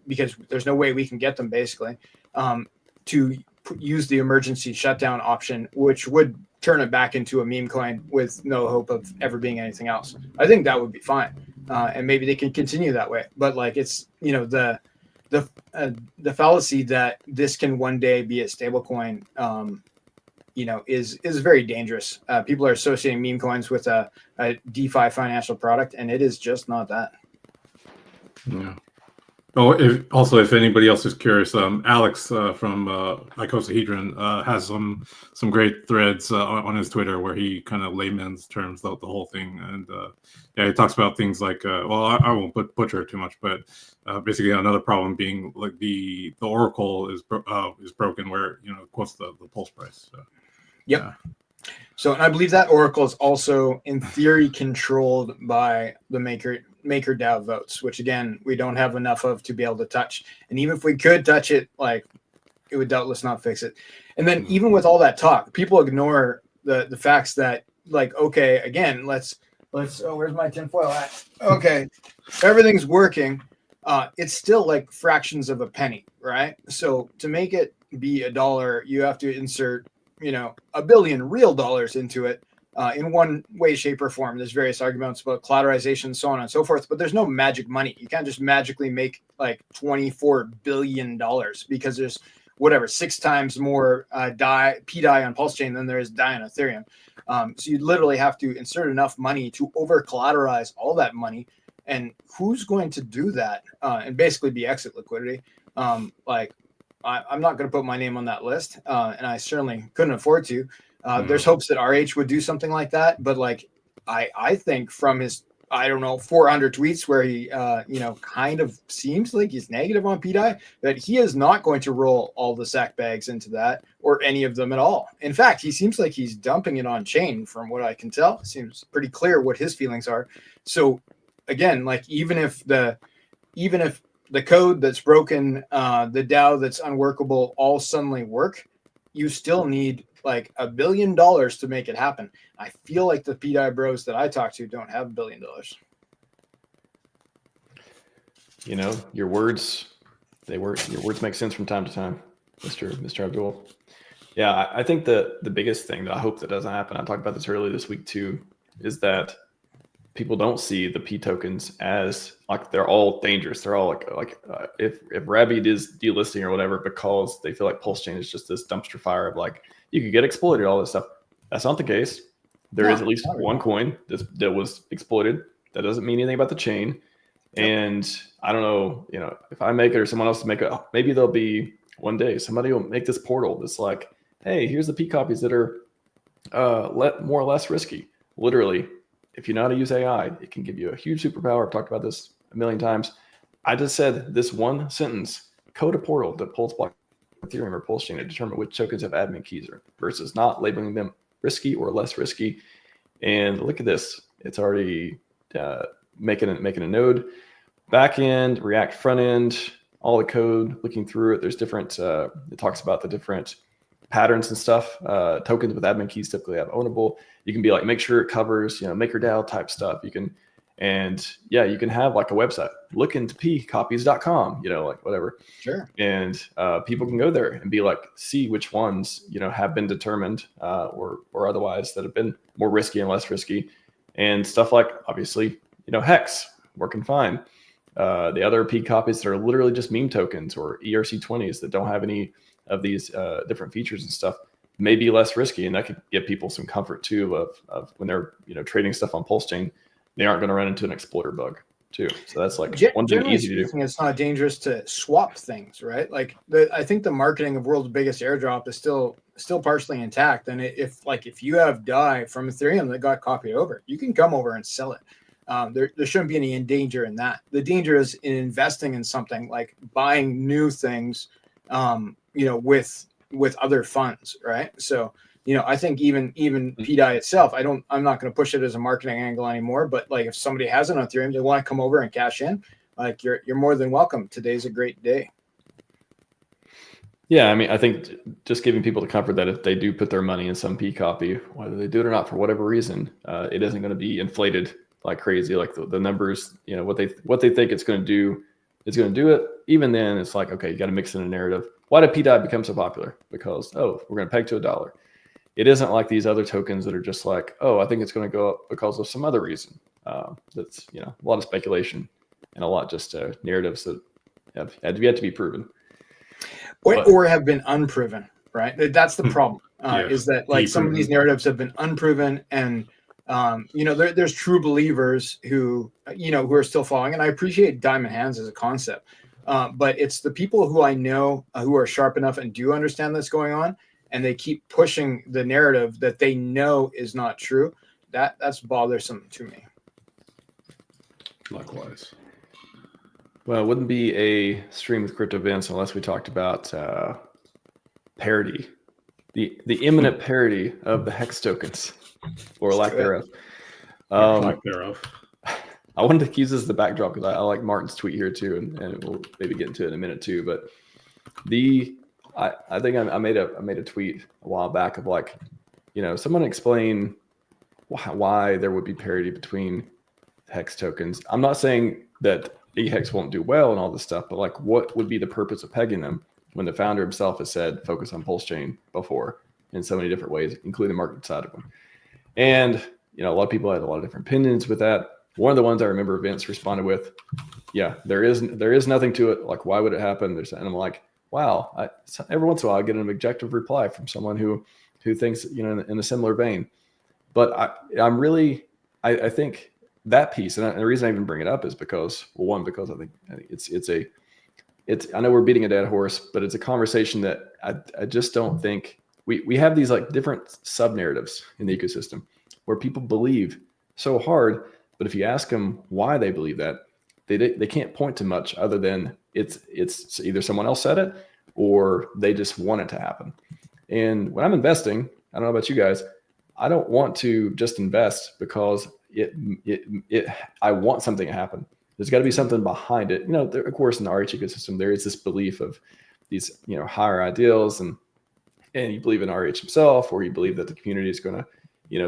because there's no way we can get them basically to use the emergency shutdown option, which would turn it back into a meme coin with no hope of ever being anything else. I think that would be fine, and maybe they can continue that way. But like it's the fallacy that this can one day be a stablecoin, is very dangerous. People are associating meme coins with a DeFi financial product, and it is just not that. Yeah. Oh, if anybody else is curious, Alex from Icosahedron has some great threads on his Twitter where he kind of layman's terms out the whole thing, and he talks about things like I won't butcher it too much, but basically another problem being like the oracle is broken where quotes the pulse price. So, yep. Yeah. So, and I believe that oracle is also in theory controlled by the MakerDAO votes, which again, we don't have enough of to be able to touch. And even if we could touch it, like it would doubtless not fix it. And then even with all that talk, people ignore the facts that like, okay, again, let's where's my tinfoil hat? Okay. Everything's working. It's still like fractions of a penny, right? So to make it be $1, you have to insert, $1 billion real dollars into it. In one way, shape, or form. There's various arguments about collateralization, so on and so forth, but there's no magic money. You can't just magically make like $24 billion because there's 6 times more PDI on PulseChain than there is DAI on Ethereum. So you literally have to insert enough money to over collateralize all that money. And who's going to do that and basically be exit liquidity? I'm not going to put my name on that list, and I certainly couldn't afford to. There's hopes that RH would do something like that, but like I think from his 400 tweets where he kind of seems like he's negative on PDI, that he is not going to roll all the sack bags into that or any of them at all. In fact, he seems like he's dumping it on chain from what I can tell. It seems pretty clear what his feelings are. So again, like even if the code that's broken, the DAO that's unworkable all suddenly work, you still need like $1 billion to make it happen. I feel like the PDI bros that I talk to don't have $1 billion. You know, your words make sense from time to time, Mr. Abdoul. Yeah, I think the biggest thing that I hope that doesn't happen, I talked about this earlier this week too, is that people don't see the P tokens as like they're all dangerous. They're all if Rabby is delisting or whatever because they feel like PulseChain is just this dumpster fire of like you could get exploited, all this stuff. That's not the case. There is at least one coin that was exploited. That doesn't mean anything about the chain. Yep. And I don't know, you know, if I make it or someone else to make it, maybe there'll be one day somebody will make this portal that's like, hey, here's the P copies that are more or less risky. Literally, if you know how to use AI, it can give you a huge superpower. I've talked about this a million times. I just said this one sentence, code a portal that pulls block Ethereum or PulseChain to determine which tokens have admin keys versus not labeling them risky or less risky. And look at this. It's already making a node, back end, React front end, all the code, looking through it. There's different, it talks about the different patterns and stuff. Tokens with admin keys typically have ownable. You can be like, make sure it covers, you know, MakerDAO type stuff. You can, and yeah, you can have like a website, look into pcopies.com, you know, like whatever. Sure. And people can go there and be like, see which ones, you know, have been determined or otherwise that have been more risky and less risky. And stuff like, obviously, you know, Hex working fine. The other P copies that are literally just meme tokens or ERC20s that don't have any of these different features and stuff may be less risky, and that could give people some comfort too of when they're, you know, trading stuff on PulseChain, they aren't going to run into an exploiter bug too. So that's like one thing easy to do. It's not dangerous to swap things, right? Like I think the marketing of world's biggest airdrop is still partially intact. And if you have DAI from Ethereum that got copied over, you can come over and sell it. There shouldn't be any danger in that. The danger is in investing in something like buying new things, you know, with other funds, right? So, you know, I think even PDI itself, I'm not going to push it as a marketing angle anymore. But like, if somebody has an Ethereum, they want to come over and cash in, like you're more than welcome. Today's a great day. Yeah, I mean, I think just giving people the comfort that if they do put their money in some P copy, whether they do it or not for whatever reason, it isn't going to be inflated like crazy. Like the numbers, you know, what they think it's going to do, it's going to do it. Even then, it's like, okay, you got to mix in a narrative. Why did PDI become so popular? Because, oh, we're going to peg to $1. It isn't like these other tokens that are just like, oh, I think it's going to go up because of some other reason. That's, you know, a lot of speculation and a lot just narratives that have yet to be proven. Or have been unproven, right? That's the problem, is that like some of these narratives have been unproven, and you know, there's true believers who, you know, who are still following. And I appreciate diamond hands as a concept, but it's the people who I know who are sharp enough and do understand that's going on, and they keep pushing the narrative that they know is not true. That's bothersome to me. Likewise. Well, it wouldn't be a stream with crypto events unless we talked about parity, the imminent parity of the Hex tokens, or lack thereof. Lack thereof. I wanted to use this as the backdrop because I like Martin's tweet here too, and we'll maybe get into it in a minute too. But I think I made a tweet a while back of like, you know, someone explain why there would be parity between Hex tokens. I'm not saying that EHEX won't do well and all this stuff, but like, what would be the purpose of pegging them when the founder himself has said focus on PulseChain before in so many different ways, including the market side of them? And you know, a lot of people had a lot of different opinions with that. One of the ones I remember Vince responded with, "Yeah, there is nothing to it. Like, why would it happen?" And I'm like, wow. Every once in a while, I get an objective reply from someone who thinks, you know, in a similar vein. But I think that piece, and the reason I even bring it up is because, well, one, because I think it's I know we're beating a dead horse, but it's a conversation that I just don't think we have these like different sub narratives in the ecosystem where people believe so hard, but if you ask them why they believe that, they can't point to much other than it's either someone else said it or they just want it to happen. And when I'm investing, I don't know about you guys, I don't want to just invest because I want something to happen. There's got to be something behind it. You know, there, of course, in the RH ecosystem, there is this belief of these, you know, higher ideals and and you believe in RH himself, or you believe that the community is going to,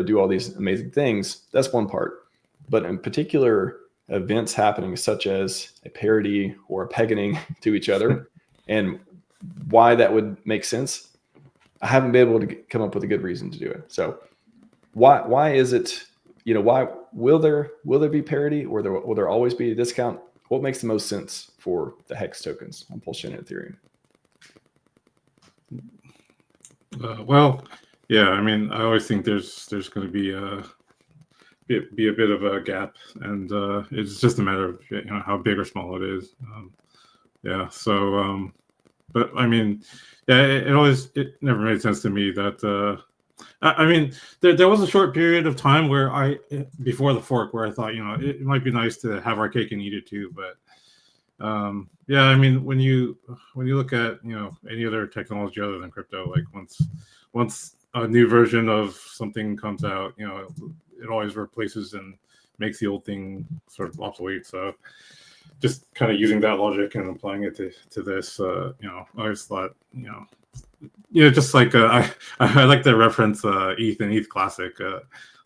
do all these amazing things, that's one part. But in particular, events happening such as a parity or a pegging to each other, and why that would make sense, I haven't been able to come up with a good reason to do it. So why is it, why will there be parity, or will there always be a discount? What makes the most sense for the Hex tokens on PulseChain and Ethereum? Well, yeah, I mean, I always think there's going to be a bit of a gap, and it's just a matter of how big or small it is. Yeah, so but I mean, yeah, it never made sense to me that I mean, there was a short period of time where before the fork, where I thought it might be nice to have our cake and eat it too, but yeah, I mean, when you look at any other technology other than crypto, like once a new version of something comes out, it always replaces and makes the old thing sort of obsolete. So just kind of using that logic and applying it to this, I always thought, just like I like to reference ETH and ETH Classic.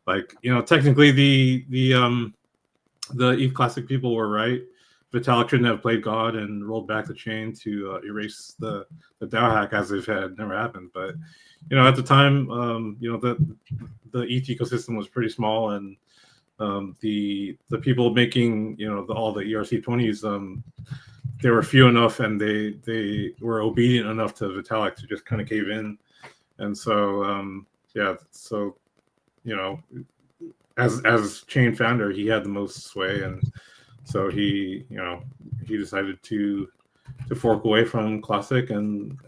Like technically the ETH Classic people were right. Vitalik shouldn't have played God and rolled back the chain to erase the DAO hack as if it had never happened. But at the time, the ETH ecosystem was pretty small, and the people making all the ERC20s, they were few enough, and they were obedient enough to Vitalik to just kind of cave in. And so yeah, so as chain founder, he had the most sway, and so he decided to fork away from Classic, and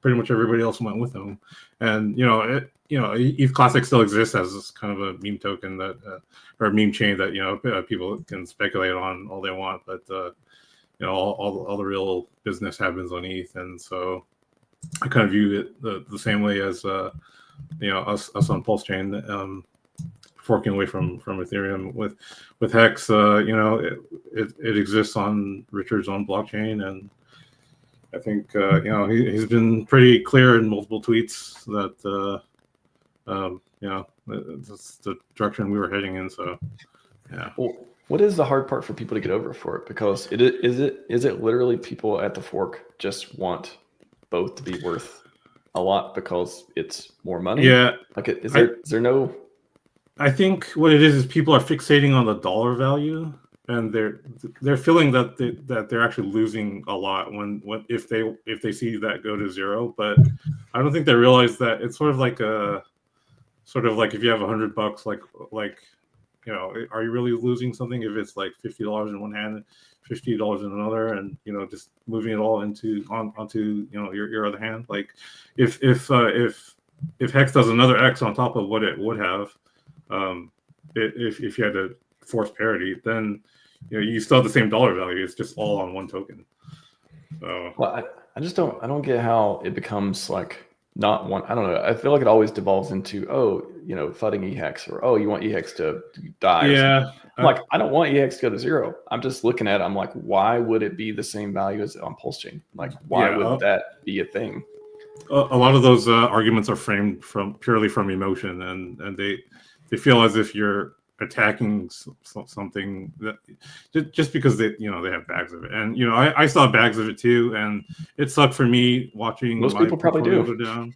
pretty much everybody else went with him. And ETH Classic still exists as kind of a meme token that or a meme chain that people can speculate on all they want, but all the real business happens on ETH. And so I kind of view it the same way as us on PulseChain, forking away from Ethereum with Hex. It exists on Richard's own blockchain, and I think he's been pretty clear in multiple tweets that that's the direction we were heading in. So yeah. Well, what is the hard part for people to get over for it? Because is it literally people at the fork just want both to be worth a lot because it's more money? Yeah. Like, is there no? I think what it is people are fixating on the dollar value, and they're feeling that they're actually losing a lot if they see that go to zero. But I don't think they realize that it's sort of like if you have $100, like are you really losing something if it's like $50 in one hand, $50 in another, and just moving it all onto your other hand? Like if Hex does another X on top of what it would have, if you had to force parity, then you still have the same dollar value. It's just all on one token. So well, I just don't get how it becomes like not one. I don't know. I feel like it always devolves into fudding EHEX, or you want EHEX to die. Yeah, I'm like, I don't want EHEX to go to zero. I'm just looking at it. I'm like, why would it be the same value as on PulseChain? Like, why would that be a thing? A lot of those arguments are framed purely from emotion, and they feel as if you're attacking something that just because they have bags of it. And I saw bags of it too, and it sucked for me watching most people probably do go down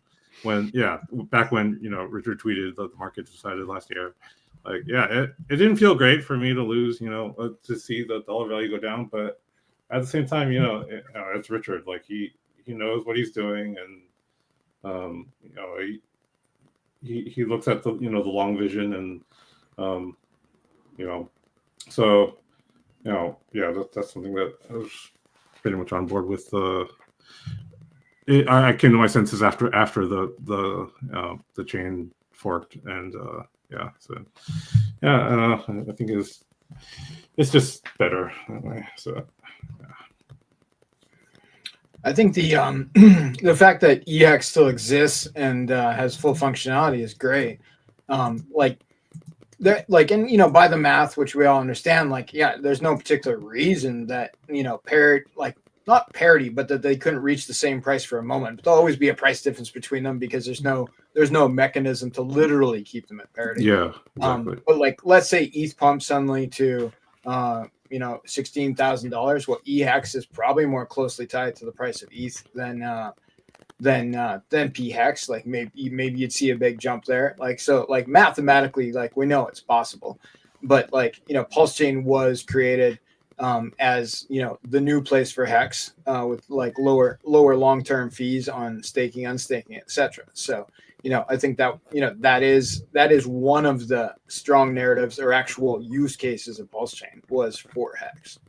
back when Richard tweeted that the market decided last year. Like, yeah, it didn't feel great for me to lose, to see the dollar value go down, but at the same time, it's Richard. Like, he knows what he's doing, and he looks at the the long vision, and so that's something that I was pretty much on board with. I came to my senses after the chain forked, and I think it's just better that way. So I think the the fact that EHEX still exists and has full functionality is great. And by the math, which we all understand, there's no particular reason that not parity, but that they couldn't reach the same price for a moment. But there'll always be a price difference between them because there's no mechanism to literally keep them at parity. Yeah, exactly. But like, let's say ETH pumps suddenly to $16,000. Well, EHEX is probably more closely tied to the price of ETH than PHEX. Like maybe you'd see a big jump there. Like, so like mathematically, like we know it's possible, but like, PulseChain was created as the new place for hex with like lower long-term fees on staking, unstaking, etc. So I think that that is one of the strong narratives or actual use cases of PulseChain was for hex.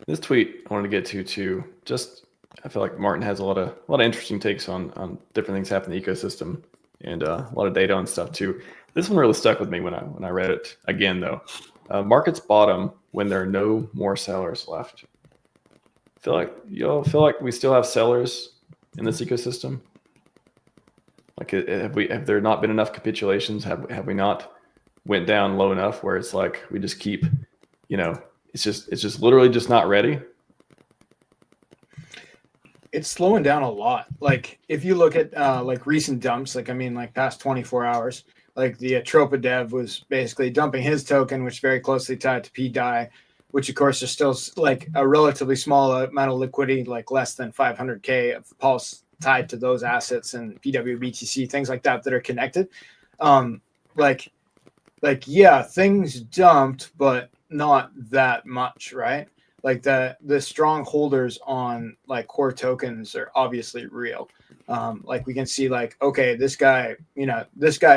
This tweet I wanted to get to too. Just I feel like Martin has a lot of interesting takes on different things happening in the ecosystem and a lot of data on stuff too. This one really stuck with me when I read it again though. Markets bottom when there are no more sellers left. Feel like we still have sellers in this ecosystem? Like have there not been enough capitulations? Have we not went down low enough where it's like we just keep, it's just literally just not ready? It's slowing down a lot. Like if you look at like recent dumps, like past 24 hours, like the Atropa dev was basically dumping his token, which is very closely tied to PDI, which of course is still like a relatively small amount of liquidity, like less than 500K of Pulse tied to those assets and PWBTC, things like that are connected. Yeah, things dumped, but not that much, right? Like the strong holders on like core tokens are obviously real. Like we can see like, okay, this guy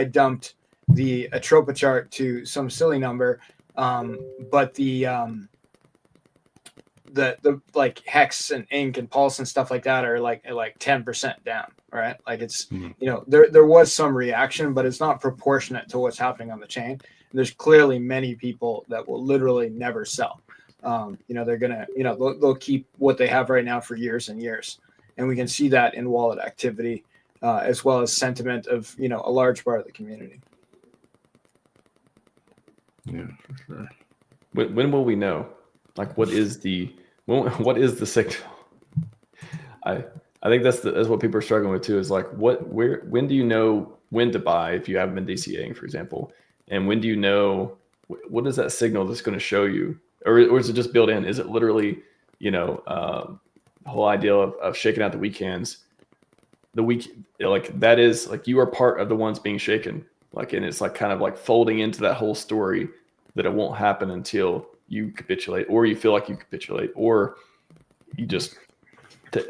dumped the Atropa chart to some silly number. But the like Hex and Ink and Pulse and stuff like that are like 10% down, right? Like it's, there was some reaction, but it's not proportionate to what's happening on the chain. And there's clearly many people that will literally never sell. They're gonna, they'll keep what they have right now for years and years. And we can see that in wallet activity, as well as sentiment of, a large part of the community. Yeah, for sure. When will we know? Like, what is the signal? I think that's what people are struggling with too. Is like, when do you know when to buy if you haven't been DCAing, for example, and when do you know what is that signal that's going to show you, or is it just built in? Is it literally, the whole idea of shaking out the weak hands, like that is like you are part of the ones being shaken, like, and it's like kind of like folding into that whole story that it won't happen until you capitulate, or you feel like you capitulate, or you just, I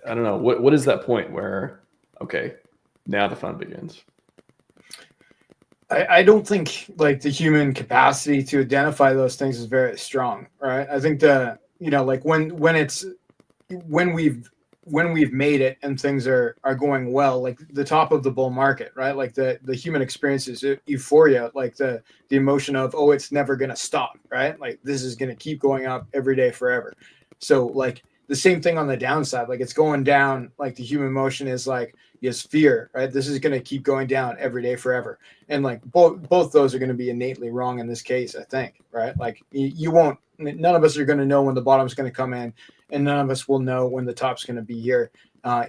don't know, what is that point where, okay, now the fun begins? I don't think like the human capacity to identify those things is very strong, right? I think like when we've made it and things are going well, like the top of the bull market, right? Like the human experience is euphoria, like the emotion of, oh, it's never going to stop, right? Like this is going to keep going up every day forever. So like the same thing on the downside, like it's going down, like the human emotion is like, yes, fear, right? This is going to keep going down every day forever. And like both those are going to be innately wrong in this case, I think, right? Like none of us are going to know when the bottom's going to come in, and none of us will know when the top's going to be here.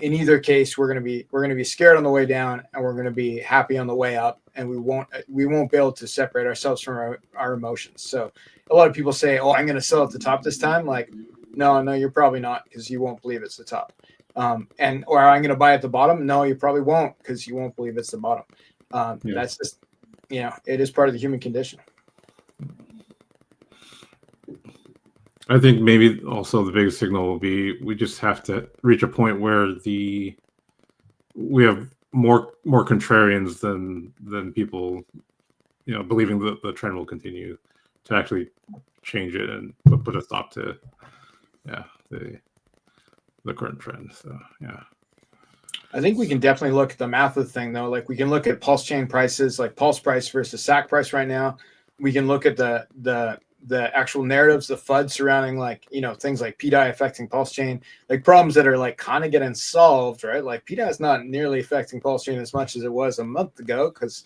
In either case, we're going to be scared on the way down, and we're going to be happy on the way up, and we won't be able to separate ourselves from our emotions. So a lot of people say, oh, I'm going to sell at the top this time. Like, no, you're probably not, because you won't believe it's the top. Or I'm going to buy at the bottom. No, you probably won't, because you won't believe it's the bottom. That's just, it is part of the human condition. I think maybe also the biggest signal will be we just have to reach a point where we have more contrarians than people, believing that the trend will continue to actually change it and put a stop to the current trend. So yeah. I think we can definitely look at the math of the thing though. Like we can look at PulseChain prices, like Pulse price versus SAC price right now. We can look at the actual narratives, the FUD surrounding like, things like PDI affecting PulseChain, like problems that are like kind of getting solved, right? Like PDI is not nearly affecting PulseChain as much as it was a month ago because,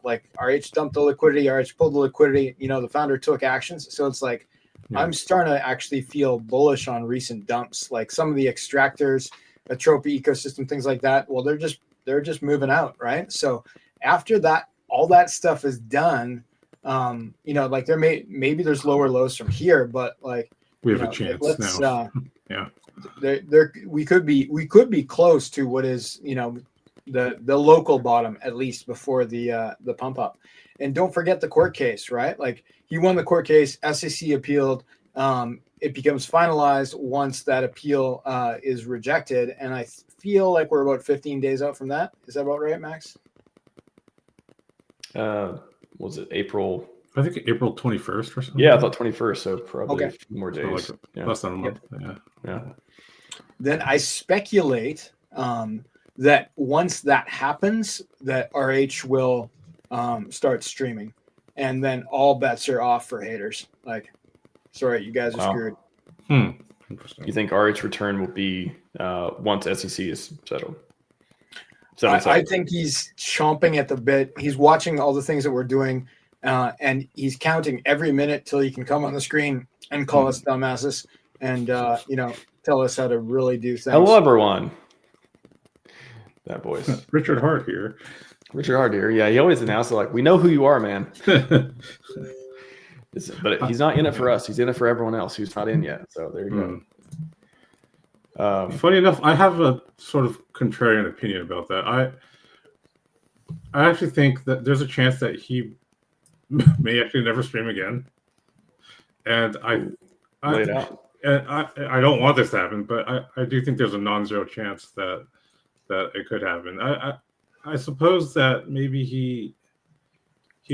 like RH dumped the liquidity, RH pulled the liquidity, the founder took actions. So it's like I'm starting to actually feel bullish on recent dumps, like some of the extractors, a trophy ecosystem, things like that. Well, they're just moving out, right? So after that, all that stuff is done. Like maybe there's lower lows from here, but like we have a chance now. We could be close to what is the local bottom, at least before the pump up. And don't forget the court case, right? Like he won the court case, SEC appealed. It becomes finalized once that appeal is rejected, and I feel like we're about 15 days out from that. Is that about right, Max? Was it April? I think April 21st or something. Yeah, I thought 21st, so probably a few more days. So less than a month. Yeah. Then I speculate that once that happens, that RH will start streaming, and then all bets are off for haters. Like, sorry, you guys are screwed. You think RH return will be once SEC is settled? I think he's chomping at the bit. He's watching all the things that we're doing, and he's counting every minute till he can come on the screen and call us dumbasses and tell us how to really do things. Hello, everyone. That voice. Richard Hart here. Yeah, he always announces like, "We know who you are, man." But he's not in it for us. He's in it for everyone else who's not in yet. So there you go. Funny enough, I have a sort of contrarian opinion about that. I actually think that there's a chance that he may actually never stream again. And I don't want this to happen, but I do think there's a non-zero chance that it could happen. I suppose that maybe he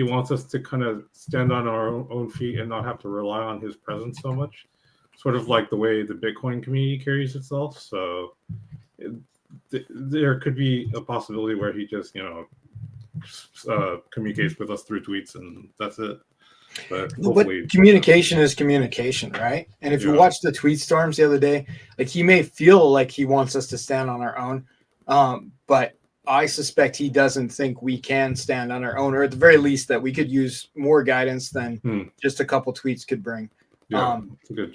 wants us to kind of stand on our own feet and not have to rely on his presence so much. Sort of like the way the Bitcoin community carries itself. So there could be a possibility where he just, communicates with us through tweets and that's it. But communication is communication, right? And if you watch the tweet storms the other day, like he may feel like he wants us to stand on our own, but I suspect he doesn't think we can stand on our own, or at the very least that we could use more guidance than just a couple tweets could bring. Yeah,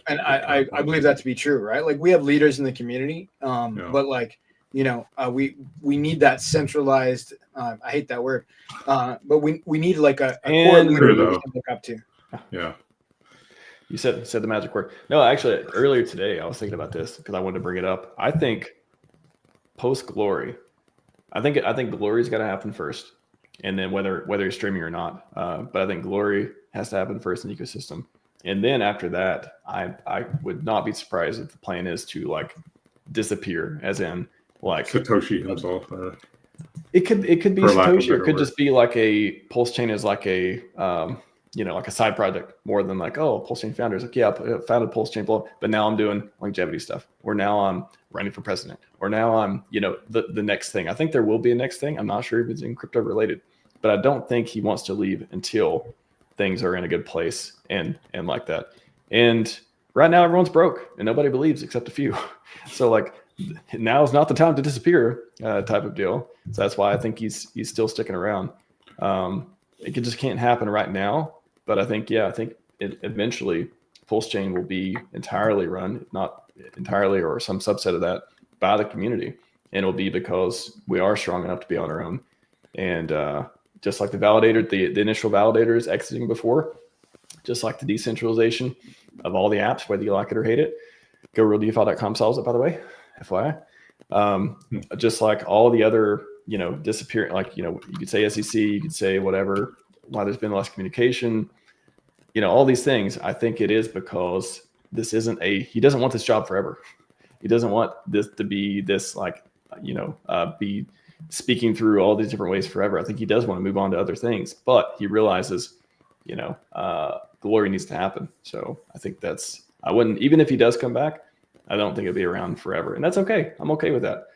and I believe that to be true, right? Like we have leaders in the community, but like we need that centralized. I hate that word, but we need like a core leader that we can look up to. Yeah, you said the magic word. No, actually, earlier today I was thinking about this because I wanted to bring it up. I think post glory, I think glory's got to happen first, and then whether you're streaming or not. But I think glory has to happen first in the ecosystem. And then after that, I would not be surprised if the plan is to like disappear, as in like Satoshi himself. It could be Satoshi, or it could just be like a PulseChain is like a like a side project more than like, oh, PulseChain founders like, yeah, I founded PulseChain, but now I'm doing longevity stuff, or now I'm running for president, or now I'm the next thing. I think there will be a next thing. I'm not sure if it's in crypto related, but I don't think he wants to leave until things are in a good place and like that. And right now everyone's broke and nobody believes except a few. So like now is not the time to disappear type of deal. So that's why I think he's still sticking around. It just can't happen right now, but I think it eventually PulseChain will be entirely run, not entirely or some subset of that, by the community. And it'll be because we are strong enough to be on our own. And just like the validator, the initial validators exiting before, just like the decentralization of all the apps, whether you like it or hate it. GoRealDeFi.com solves it, by the way, FYI. Just like all the other, disappearing, like, you could say SEC, you could say whatever, why there's been less communication, all these things. I think it is because this isn't he doesn't want this job forever. He doesn't want this to be this like, be speaking through all these different ways forever. I think he does want to move on to other things, but he realizes, glory needs to happen. So I think I wouldn't, even if he does come back, I don't think it'll be around forever. And that's okay. I'm okay with that.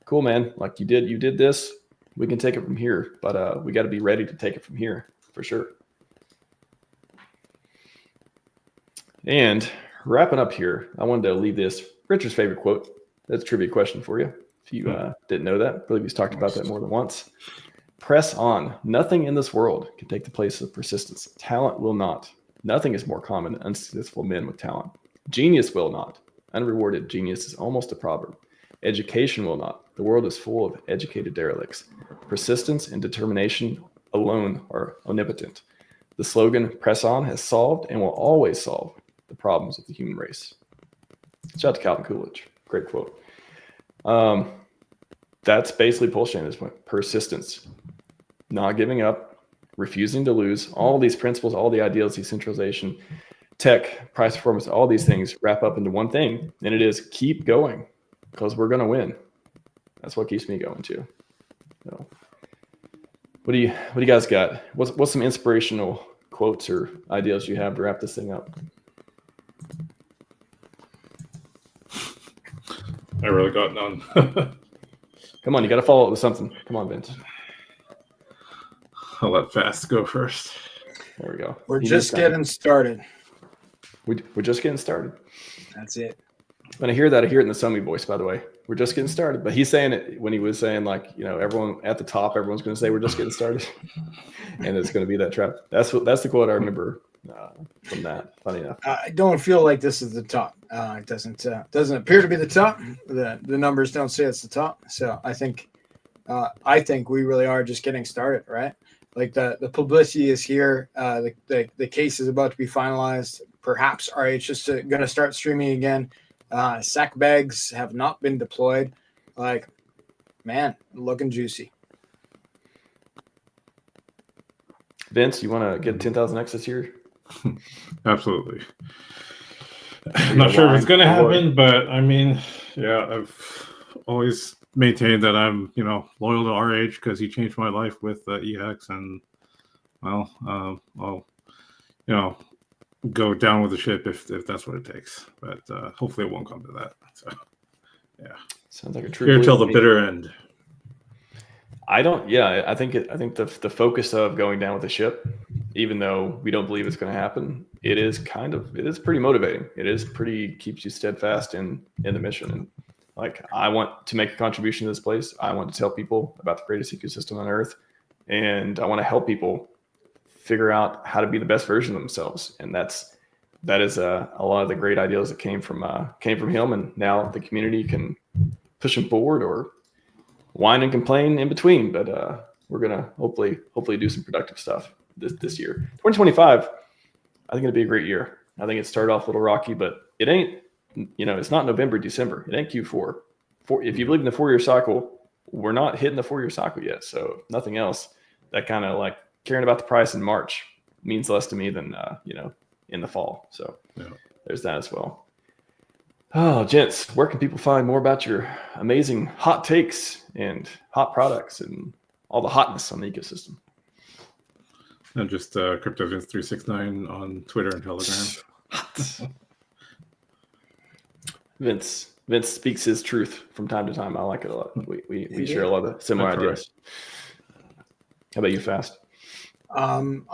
Cool, man. Like you did this, we can take it from here, but we got to be ready to take it from here for sure. And wrapping up here, I wanted to leave this Richard's favorite quote. That's a trivia question for you. If you didn't know that, I believe he's talked about that more than once. Press on. Nothing in this world can take the place of persistence. Talent will not. Nothing is more common than unsuccessful men with talent. Genius will not. Unrewarded genius is almost a proverb. Education will not. The world is full of educated derelicts. Persistence and determination alone are omnipotent. The slogan, press on, has solved and will always solve the problems of the human race. Shout out to Calvin Coolidge. Great quote. That's basically PulseChain at this point. Persistence, not giving up, refusing to lose. All these principles, all the ideals, decentralization, tech, price performance, all these things wrap up into one thing, and it is keep going because we're going to win. That's what keeps me going too. So, what do you guys got? What's some inspirational quotes or ideas you have to wrap this thing up? I really got none. Come on, you got to follow it with something. Come on, Vince. I'll let Fast go first. There we go. We're just getting started. We're just getting started. That's it. When I hear that, I hear it in the Sumi voice, by the way. We're just getting started. But he's saying it when he was saying, like, you know, everyone at the top, everyone's going to say, we're just getting started. And it's going to be that trap. That's the quote I remember from that. Funny enough. I don't feel like this is the top. It doesn't appear to be the top. The numbers don't say it's the top. So I think we really are just getting started, right? Like the publicity is here. The case is about to be finalized. Perhaps RH is going to start streaming again. Sack bags have not been deployed. Like, man, looking juicy. Vince, you want to get 10,000x this year? Absolutely. I'm not sure if it's going to happen, but I mean, yeah, I've always maintained that I'm, loyal to RH because he changed my life with EX, and I'll go down with the ship if that's what it takes. But hopefully it won't come to that. So, yeah, sounds like a true. Here till the bitter end. I think the focus of going down with the ship, even though we don't believe it's going to happen, it is pretty motivating. It is keeps you steadfast in the mission. And like, I want to make a contribution to this place. I want to tell people about the greatest ecosystem on earth. And I want to help people figure out how to be the best version of themselves. And that is a lot of the great ideas that came from him. And now the community can push him forward or whine and complain in between. But we're going to hopefully do some productive stuff this year. 2025, I think it'll be a great year. I think it started off a little rocky, but it ain't, it's not November, December. It ain't Q4. If you believe in the 4-year cycle, we're not hitting the 4-year cycle yet. So if nothing else, that kind of like caring about the price in March means less to me than, in the fall. So There's that as well. Oh, gents, where can people find more about your amazing hot takes and hot products and all the hotness on the ecosystem? And just CryptoVince369 on Twitter and Telegram. Vince speaks his truth from time to time. I like it a lot. We share a lot of similar ideas. Right. How about you, Fast? I'm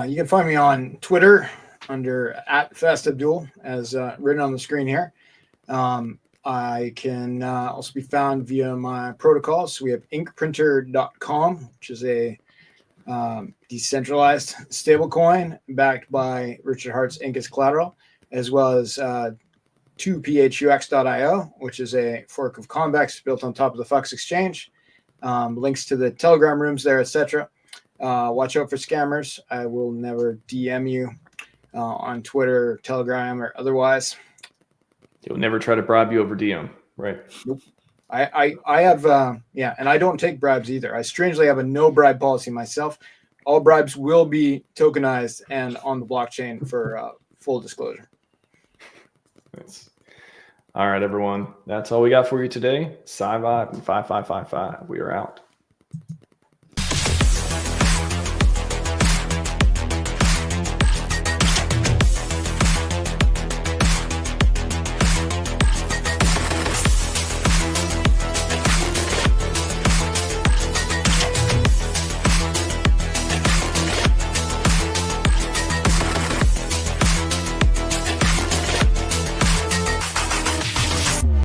you can find me on Twitter under @FastAbdoul, as written on the screen here. I can also be found via my protocols. We have inkprinter.com, which is a decentralized stablecoin backed by Richard Hart's Ink as collateral, as well as 2phux.io, which is a fork of Convex built on top of the Flux exchange. Links to the Telegram rooms there, etc. Watch out for scammers. I will never DM you on Twitter, Telegram, or otherwise. You'll never try to bribe you over DM, right? Nope. I have, and I don't take bribes either. I strangely have a no bribe policy myself. All bribes will be tokenized and on the blockchain for full disclosure. Nice. All right, everyone. That's all we got for you today. Scivive and 5555. We are out.